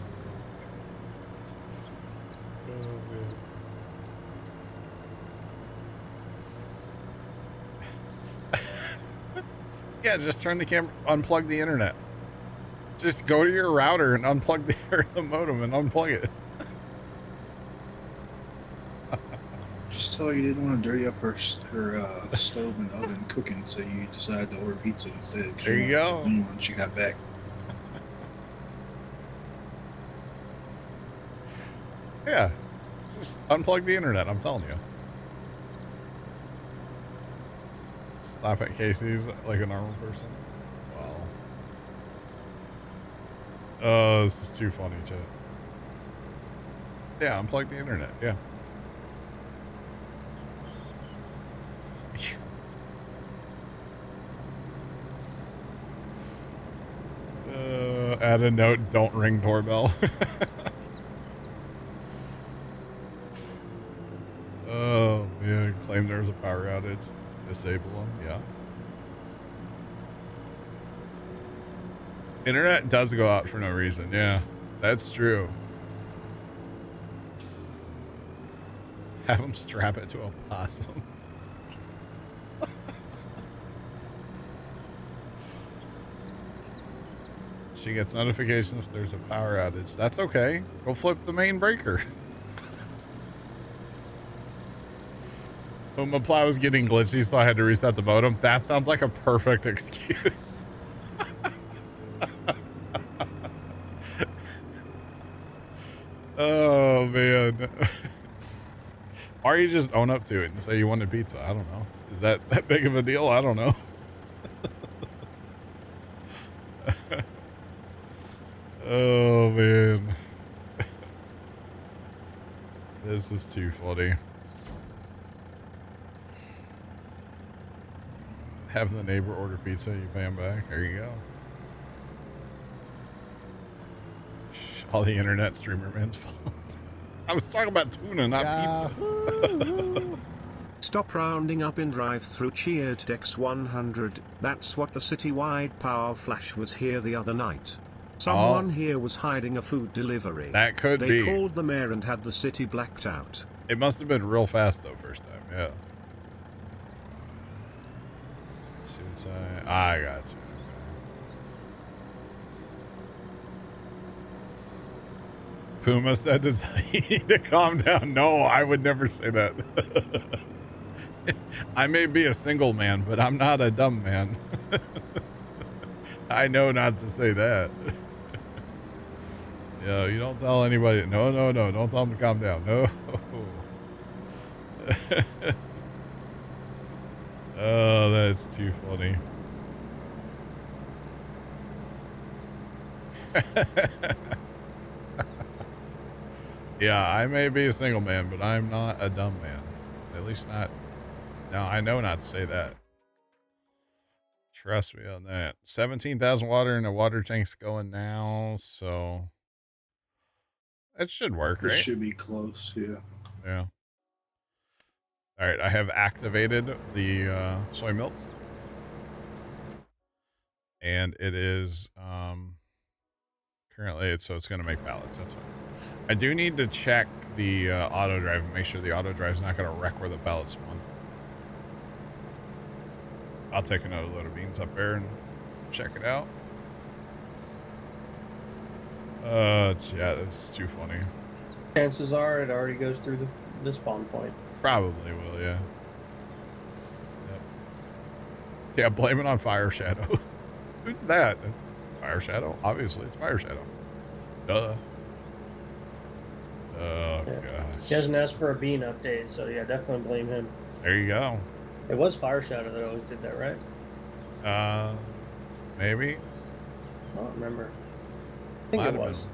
Speaker 1: Yeah, just turn the camera, unplug the internet. Just go to your router and unplug the modem and unplug it.
Speaker 4: Just tell her you didn't want to dirty up her stove and oven cooking, so you decided to order pizza instead.
Speaker 1: There you go.
Speaker 4: To clean when she got back.
Speaker 1: Yeah, just unplug the internet. I'm telling you. Stop at Casey's like a normal person. Wow. Oh, this is too funny, chat. Yeah, unplug the internet. Yeah. Add a note, don't ring doorbell. Oh, man. Claim there's a power outage. Disable them, yeah. Internet does go out for no reason, yeah. That's true. Have them strap it to a possum. She gets notifications if there's a power outage. That's okay. Go flip the main breaker. Puma Plow was getting glitchy, so I had to reset the modem. That sounds like a perfect excuse. Oh, man. Or you just own up to it and say you wanted pizza. I don't know. Is that big of a deal? I don't know. Oh, man. This is too funny. Have the neighbor order pizza, you pay him back. There you go. All the internet streamer man's fault. I was talking about tuna, not pizza.
Speaker 3: Stop rounding up in drive-through. Cheered Dex 100. That's what the citywide power flash was here the other night. Someone here was hiding a food delivery.
Speaker 1: That could be.
Speaker 3: They called the mayor and had the city blacked out.
Speaker 1: It must have been real fast though, first time. Yeah. Suicide. I got you. Puma said to tell you to calm down. No, I would never say that. I may be a single man, but I'm not a dumb man. I know not to say that. Yeah, you don't tell anybody. No, no, no. Don't tell them to calm down. No. Oh, that's too funny. Yeah, I may be a single man, but I'm not a dumb man. At least not. No, I know not to say that. Trust me on that. 17,000 water in the water tank's going now, so it should work, right?
Speaker 4: It should be close, yeah.
Speaker 1: Yeah. All right, I have activated the soy milk, and it is currently so it's going to make pallets. That's fine. I do need to check the auto drive and make sure the auto drive is not going to wreck where the pallets spawn. I'll take another load of beans up there and check it out. Yeah, this is too funny.
Speaker 2: Chances are it already goes through the spawn point.
Speaker 1: Probably will, yeah. Yep. Yeah, blame it on Fire Shadow. Who's that? Fire Shadow? Obviously, it's Fire Shadow. Duh. Oh,
Speaker 2: yeah.
Speaker 1: gosh.
Speaker 2: He hasn't asked for a bean update, so yeah, definitely blame him.
Speaker 1: There you go.
Speaker 2: It was Fire Shadow that always did that, right?
Speaker 1: Maybe.
Speaker 2: I don't remember. I think it was.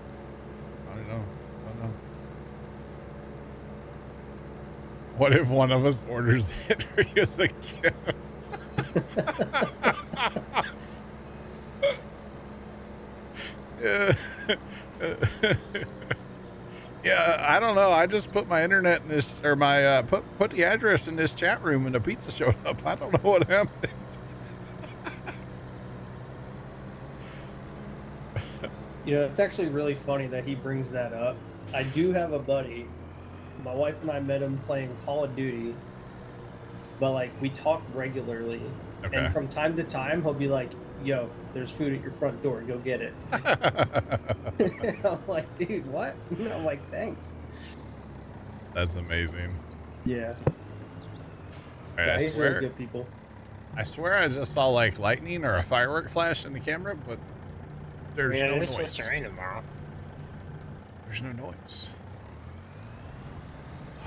Speaker 1: I don't know. What if one of us orders it for you as a gift? Yeah, I don't know. I just put my internet in this, or my put the address in this chat room, and the pizza showed up. I don't know what happened.
Speaker 2: You know, it's actually really funny that he brings that up. I do have a buddy. My wife and I met him playing Call of Duty, but like we talk regularly,
Speaker 1: Okay.
Speaker 2: and from time to time he'll be like, "Yo, there's food at your front door. Go get it." I'm like, "Dude, what?" I'm like, "Thanks."
Speaker 1: That's amazing.
Speaker 2: Yeah.
Speaker 1: All right, I
Speaker 2: he's
Speaker 1: swear.
Speaker 2: really good people.
Speaker 1: I swear I just saw like lightning or a firework flash in the camera, but there's no
Speaker 5: it's
Speaker 1: noise.
Speaker 5: supposed to rain tomorrow.
Speaker 1: There's no noise.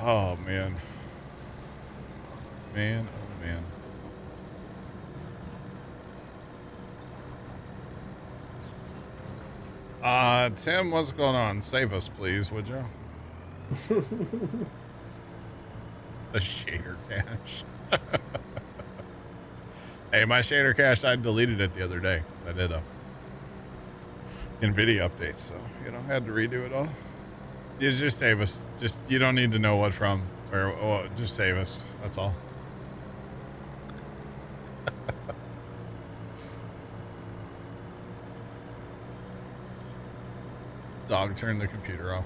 Speaker 1: Oh man. Man, oh man. Tim, what's going on? Save us, please, would you? The shader cache. Hey, my shader cache, I deleted it the other day. I did a NVIDIA update, so, you know, I had to redo it all. You just save us. Just, you don't need to know what from, or just save us. That's all. Dog turned the computer off.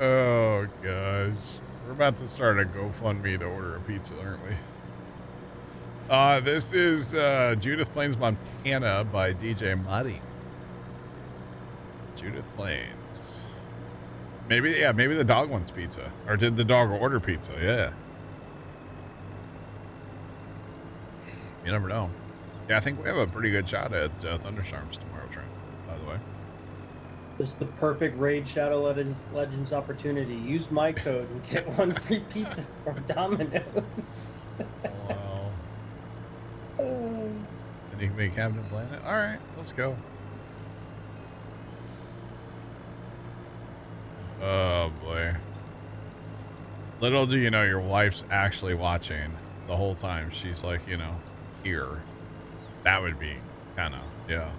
Speaker 1: Oh gosh, we're about to start a GoFundMe to order a pizza, aren't we? This is Judith Plains, Montana by DJ Muddy. Judith Plains. Maybe, yeah, maybe the dog wants pizza, or did the dog order pizza? Yeah. You never know. Yeah, I think we have a pretty good shot at thunderstorms tomorrow, Trent, by the way.
Speaker 2: It's the perfect Raid Shadow Legends opportunity. Use my code and get one free pizza from Domino's.
Speaker 1: Wow. And you can be Captain Planet? Alright, let's go. Oh boy. Little do you know, your wife's actually watching the whole time. She's like, you know, here. That would be kind of, yeah.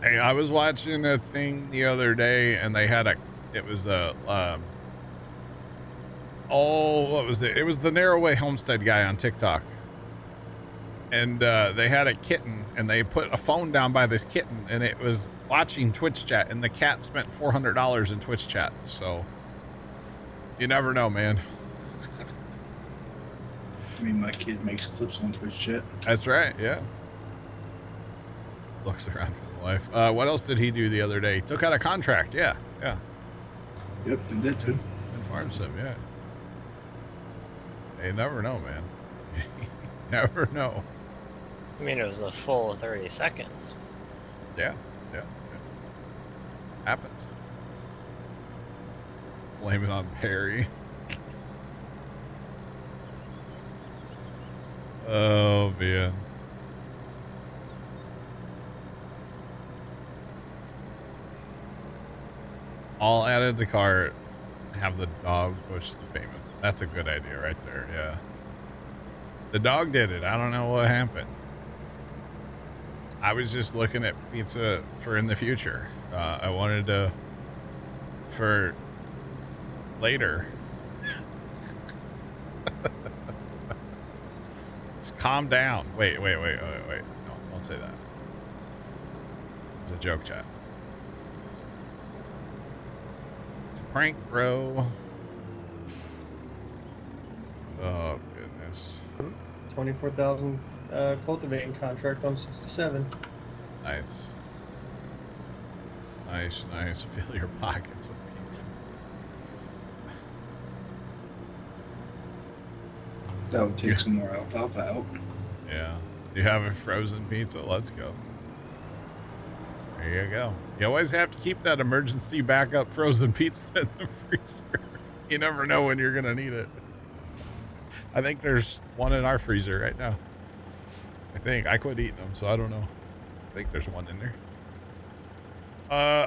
Speaker 1: Hey, I was watching a thing the other day, and they had it was a, what was it? It was the Narrowway Homestead guy on TikTok. And they had a kitten, and they put a phone down by this kitten, and it was watching Twitch chat, and the cat spent $400 in Twitch chat. So you never know, man.
Speaker 4: I mean, my kid makes clips on Twitch chat.
Speaker 1: That's right, yeah. Looks around for the wife. What else did he do the other day? He took out a contract, yeah.
Speaker 4: Yep, did that too.
Speaker 1: And farm sim, yeah. You never know, man. You never know.
Speaker 5: I mean, it was a full 30 seconds.
Speaker 1: Yeah. Happens. Blame it on Perry. Oh, man. All added to cart. Have the dog push the payment. That's a good idea right there, yeah. The dog did it. I don't know what happened. I was just looking at pizza for in the future. I wanted to, for later. Just calm down. Wait. No, don't say that. It's a joke, chat. It's a prank, bro. Oh, goodness.
Speaker 2: 24,000 cultivating contract on 67.
Speaker 1: Nice. Fill your pockets with pizza.
Speaker 4: That would take some more alfalfa out.
Speaker 1: Yeah. You have a frozen pizza. Let's go. There you go. You always have to keep that emergency backup frozen pizza in the freezer. You never know when you're going to need it. I think there's one in our freezer right now. I quit eating them, so I don't know. I think there's one in there.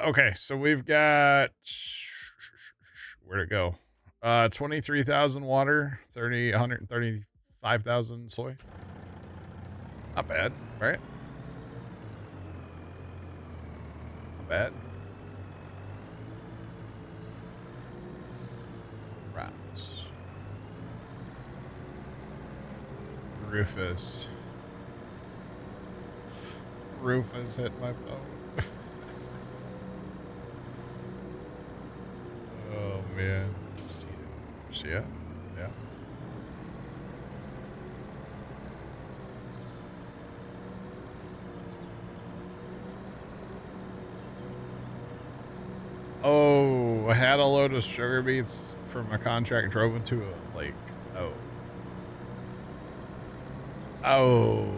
Speaker 1: Okay, so we've got, where'd it go? 23,000 water, 135,000 soy. Not bad, right? Not bad. Rats. Rufus hit my phone. Oh man. Yeah. Oh, I had a load of sugar beets from a contract, drove into a lake. Oh.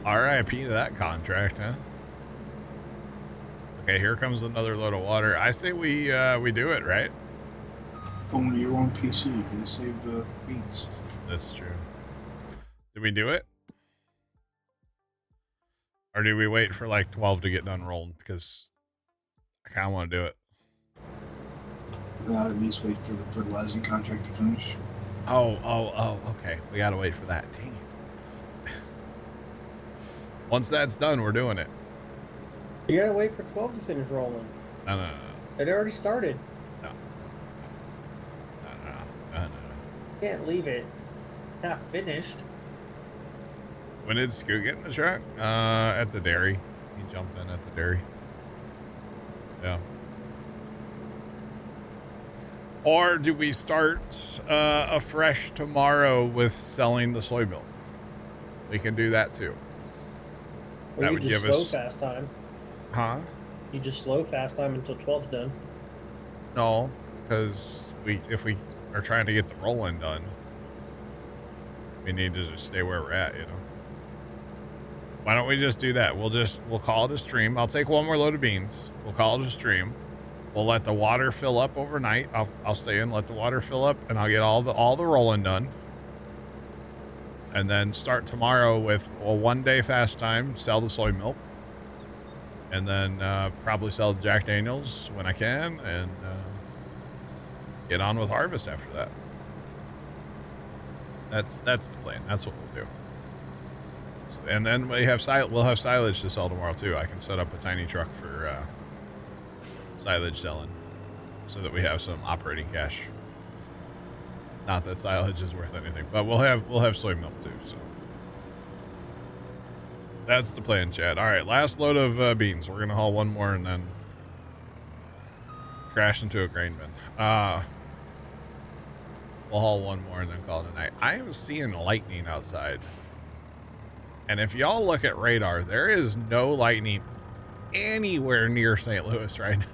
Speaker 1: R.I.P. to that contract, huh? Okay, here comes another load of water. I say we do it, right?
Speaker 4: If only you were on PC, you could have saved the beats.
Speaker 1: That's true. Did we do it? Or do we wait for like 12 to get done rolling? Because I kind of want to do it.
Speaker 4: At least wait for the fertilizing contract to finish.
Speaker 1: Oh, okay. We got to wait for that. Dang it. Once that's done, we're doing it.
Speaker 2: You gotta wait for 12 to finish rolling.
Speaker 1: No.
Speaker 2: It already started.
Speaker 1: No.
Speaker 2: You can't leave it not finished.
Speaker 1: When did Scoot get in the truck? At the dairy. He jumped in at the dairy. Yeah. Or do we start afresh tomorrow with selling the soy milk? We can do that too.
Speaker 2: Or
Speaker 1: that
Speaker 2: you
Speaker 1: would
Speaker 2: just
Speaker 1: give
Speaker 2: slow
Speaker 1: us.
Speaker 2: fast time.
Speaker 1: Huh?
Speaker 2: You just slow fast time until 12's done.
Speaker 1: No, because if we are trying to get the rolling done, we need to just stay where we're at, you know. Why don't we just do that? We'll call it a stream. I'll take one more load of beans. We'll call it a stream. We'll let the water fill up overnight. I'll stay in, let the water fill up, and I'll get all the rolling done. And then start tomorrow with a 1 day fast time, sell the soy milk. And then probably sell the Jack Daniels when I can, and get on with harvest after that. That's the plan. That's what we'll do. And then we'll have silage to sell tomorrow too. I can set up a tiny truck for silage selling, so that we have some operating cash. Not that silage is worth anything, but we'll have soy milk too. So that's the plan, Chad. All right, last load of beans. We're gonna haul one more and then crash into a grain bin. We'll haul one more and then call it a night. I am seeing lightning outside. And if y'all look at radar, there is no lightning anywhere near St. Louis right now.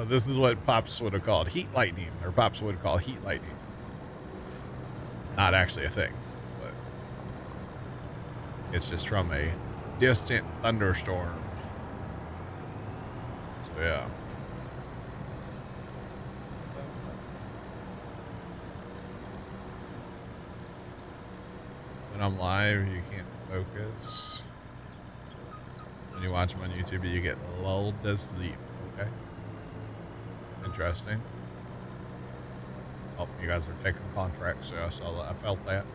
Speaker 1: This is what Pops would have called heat lightning, or Pops would call heat lightning. It's not actually a thing, but it's just from a distant thunderstorm. So yeah. When I'm live, you can't focus. When you watch them on YouTube, you get lulled to sleep. Okay. Interesting. Oh, you guys are taking contracts, so I saw that. I felt that.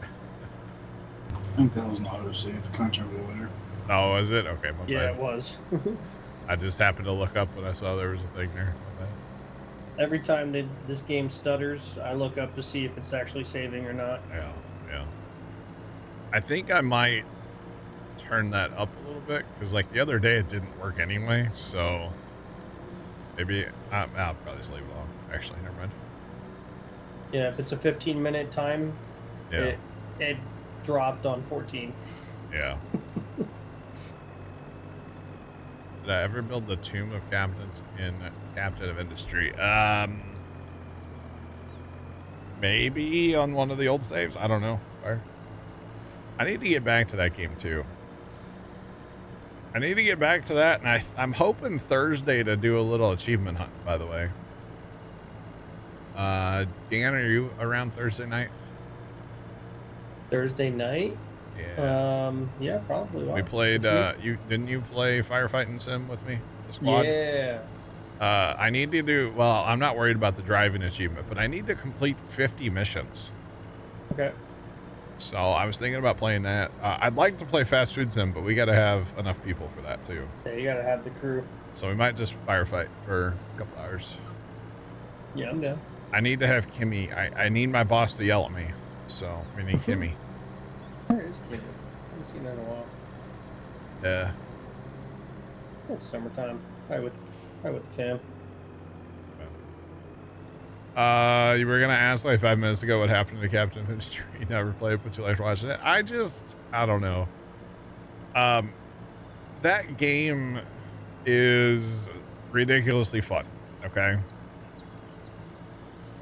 Speaker 4: I think that was an autosave. The contract over there.
Speaker 1: Oh, was it? Okay, my
Speaker 2: Yeah,
Speaker 1: bad.
Speaker 2: it was.
Speaker 1: I just happened to look up when I saw there was a thing there. My bad.
Speaker 2: Every time this game stutters, I look up to see if it's actually saving or not.
Speaker 1: Yeah, yeah. I think I might turn that up a little bit, because like the other day it didn't work anyway, so maybe I'll probably just leave it on. Actually, never mind.
Speaker 2: Yeah, if it's a 15-minute time,
Speaker 1: Yeah.
Speaker 2: it dropped on 14.
Speaker 1: Yeah. Did I ever build the Tomb of Captains in Captain of Industry? Maybe on one of the old saves. I don't know. I need to get back to that game too. I need to get back to that, and I'm hoping Thursday to do a little achievement hunt, by the way. Dan, are you around Thursday night?
Speaker 2: Thursday night?
Speaker 1: Yeah.
Speaker 2: Yeah, probably.
Speaker 1: We played, didn't you play Firefighting Sim with me? The squad?
Speaker 2: Yeah.
Speaker 1: I need to do, well, I'm not worried about the driving achievement, but I need to complete 50 missions.
Speaker 2: Okay.
Speaker 1: So I was thinking about playing that. I'd like to play Fast Food Sim, but we got to have enough people for that too.
Speaker 2: Yeah, you gotta have the crew.
Speaker 1: So we might just firefight for a couple hours.
Speaker 2: Yeah, I'm down.
Speaker 1: I need to have Kimmy. I need my boss to yell at me. So we need Kimmy.
Speaker 2: Where is Kimmy? I haven't seen her in a while.
Speaker 1: Yeah.
Speaker 2: It's summertime. Probably with the fam.
Speaker 1: You were gonna ask like 5 minutes ago what happened to Captain of Industry. You never played, but you liked watching it. I don't know. That game is ridiculously fun. Okay.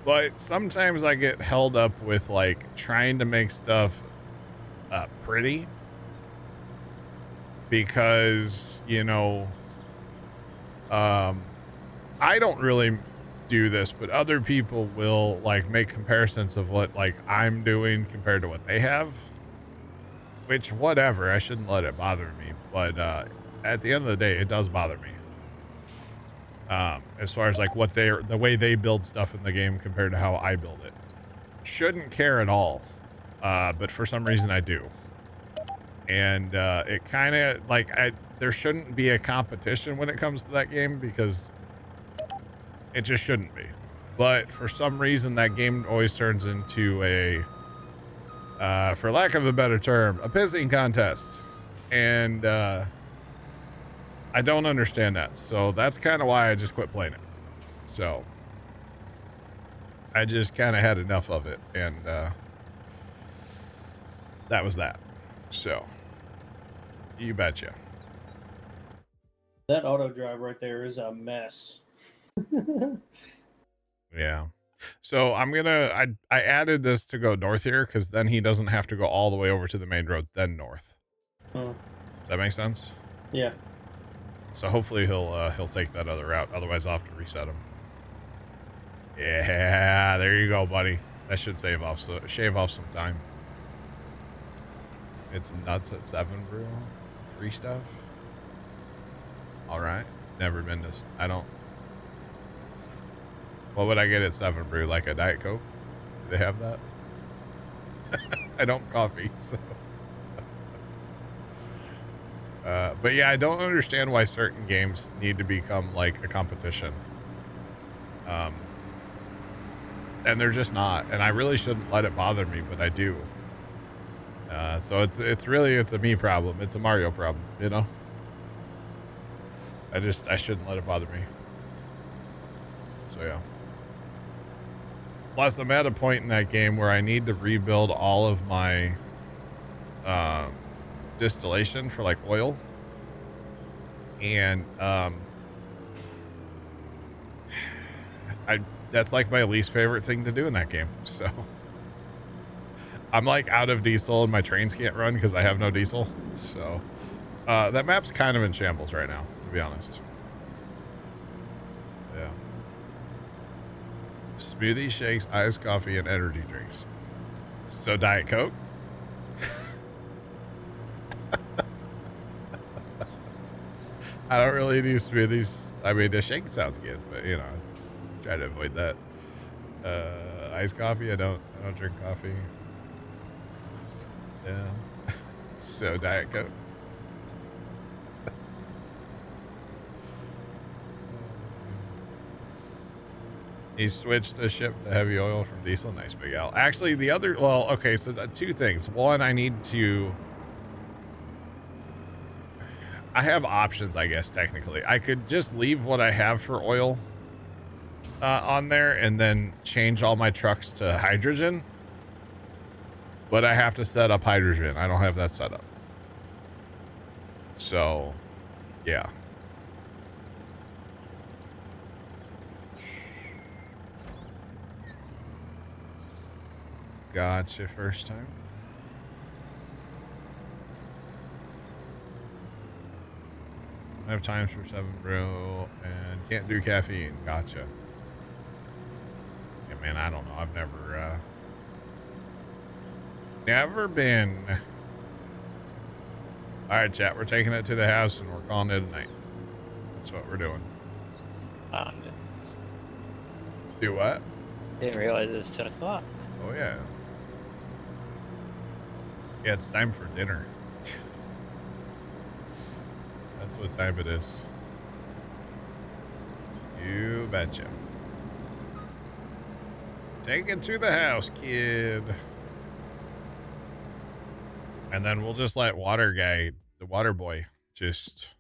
Speaker 1: But sometimes I get held up with like trying to make stuff pretty, because you know, I don't really do this, but other people will like make comparisons of what like I'm doing compared to what they have, which whatever, I shouldn't let it bother me, but at the end of the day it does bother me, as far as like the way they build stuff in the game compared to how I build it. Shouldn't care at all, but for some reason I do, and it kind of like there shouldn't be a competition when it comes to that game, because it just shouldn't be. But for some reason, that game always turns into a, for lack of a better term, a pissing contest. And I don't understand that. So that's kind of why I just quit playing it. So I just kind of had enough of it. And that was that. So you betcha.
Speaker 2: That auto drive right there is a mess.
Speaker 1: Yeah. So I'm gonna I added this to go north here, because then he doesn't have to go all the way over to the main road then north. Does that make sense?
Speaker 2: Yeah.
Speaker 1: So hopefully he'll take that other route. Otherwise I'll have to reset him. Yeah, there you go, buddy. That should shave off some time. It's nuts at 7 brew. Free stuff. All right. Never been to. I don't. What would I get at 7 brew? Like a Diet Coke? Do they have that? I don't coffee, so. But yeah, I don't understand why certain games need to become like a competition. And they're just not, and I really shouldn't let it bother me, but I do. So it's a me problem. It's a Mario problem, you know? I shouldn't let it bother me. So yeah. Plus, I'm at a point in that game where I need to rebuild all of my distillation for like oil. And that's like my least favorite thing to do in that game. So I'm like out of diesel and my trains can't run because I have no diesel. So that map's kind of in shambles right now, to be honest. Yeah. Smoothie shakes, iced coffee, and energy drinks. So Diet Coke. I don't really do smoothies. I mean, the shake sounds good, but you know, try to avoid that. Iced coffee. I don't drink coffee. Yeah. So Diet Coke. He switched to ship the heavy oil from diesel. Nice, Big Al. Actually, the other, well, okay, so two things. One, I have options, I guess, technically. I could just leave what I have for oil on there and then change all my trucks to hydrogen. But I have to set up hydrogen. I don't have that set up. So, yeah. Gotcha, first time. I have times for 7 brew and can't do caffeine. Gotcha. Yeah, man, I don't know. I've never been. All right, chat. We're taking it to the house and we're calling it a night. That's what we're doing. Do what?
Speaker 5: Didn't realize it was 10 o'clock.
Speaker 1: Oh, yeah. Yeah, it's time for dinner. That's what time it is. You betcha. Take it to the house, kid. And then we'll just let the water boy, just...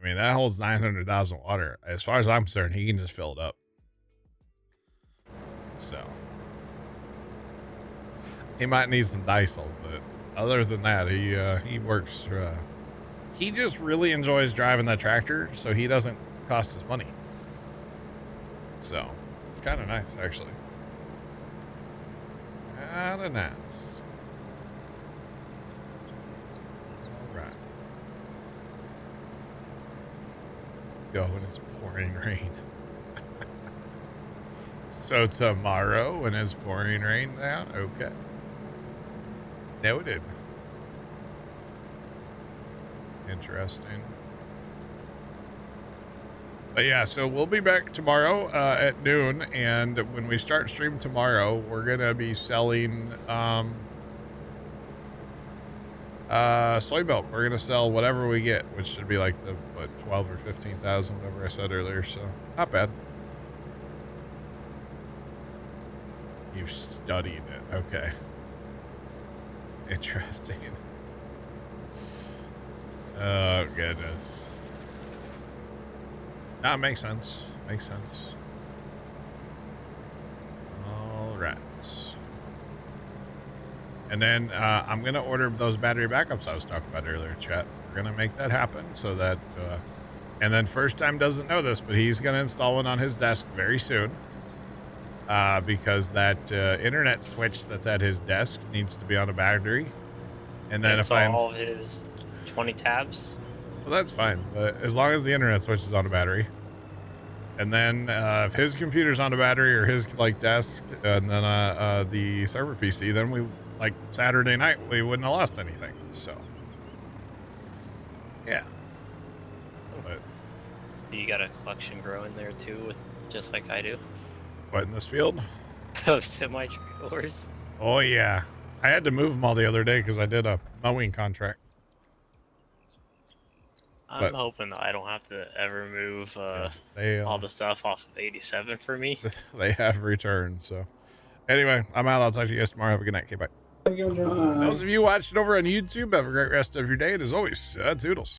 Speaker 1: I mean, that holds 900,000 water. As far as I'm concerned, he can just fill it up. So... he might need some diesel, but other than that, he works. He just really enjoys driving that tractor, so he doesn't cost us money. So it's kind of nice, actually. Kind of nice. All right. Go when it's pouring rain. So tomorrow when it's pouring rain down, okay. Noted. Interesting. But yeah, so we'll be back tomorrow at noon, and when we start stream tomorrow, we're gonna be selling soy milk. We're gonna sell whatever we get, which should be like the 12 or 15,000, whatever I said earlier. So not bad. You studied it, okay. Interesting. Oh, goodness. That makes sense. Makes sense. All right. And then I'm going to order those battery backups I was talking about earlier, chat. We're going to make that happen so that... and then First Time doesn't know this, but he's going to install one on his desk very soon. Because that internet switch that's at his desk needs to be on a battery. And then if
Speaker 5: all his 20 tabs.
Speaker 1: Well, that's fine, but as long as the internet switch is on a battery. And then if his computer's on a battery or his like desk, and then the server PC, then we like Saturday night we wouldn't have lost anything. So yeah. But
Speaker 5: You got a collection growing there too, with just like I do.
Speaker 1: what in this field?
Speaker 5: Those semi-trailers.
Speaker 1: Oh yeah, I had to move them all the other day because I did a mowing contract.
Speaker 5: I'm hoping that I don't have to ever move all the stuff off of 87 for me.
Speaker 1: They have returned. So anyway, I'm out. I'll talk to you guys tomorrow. Have a good night. Okay, bye. Those of you watching over on YouTube, have a great rest of your day. And as always, toodles.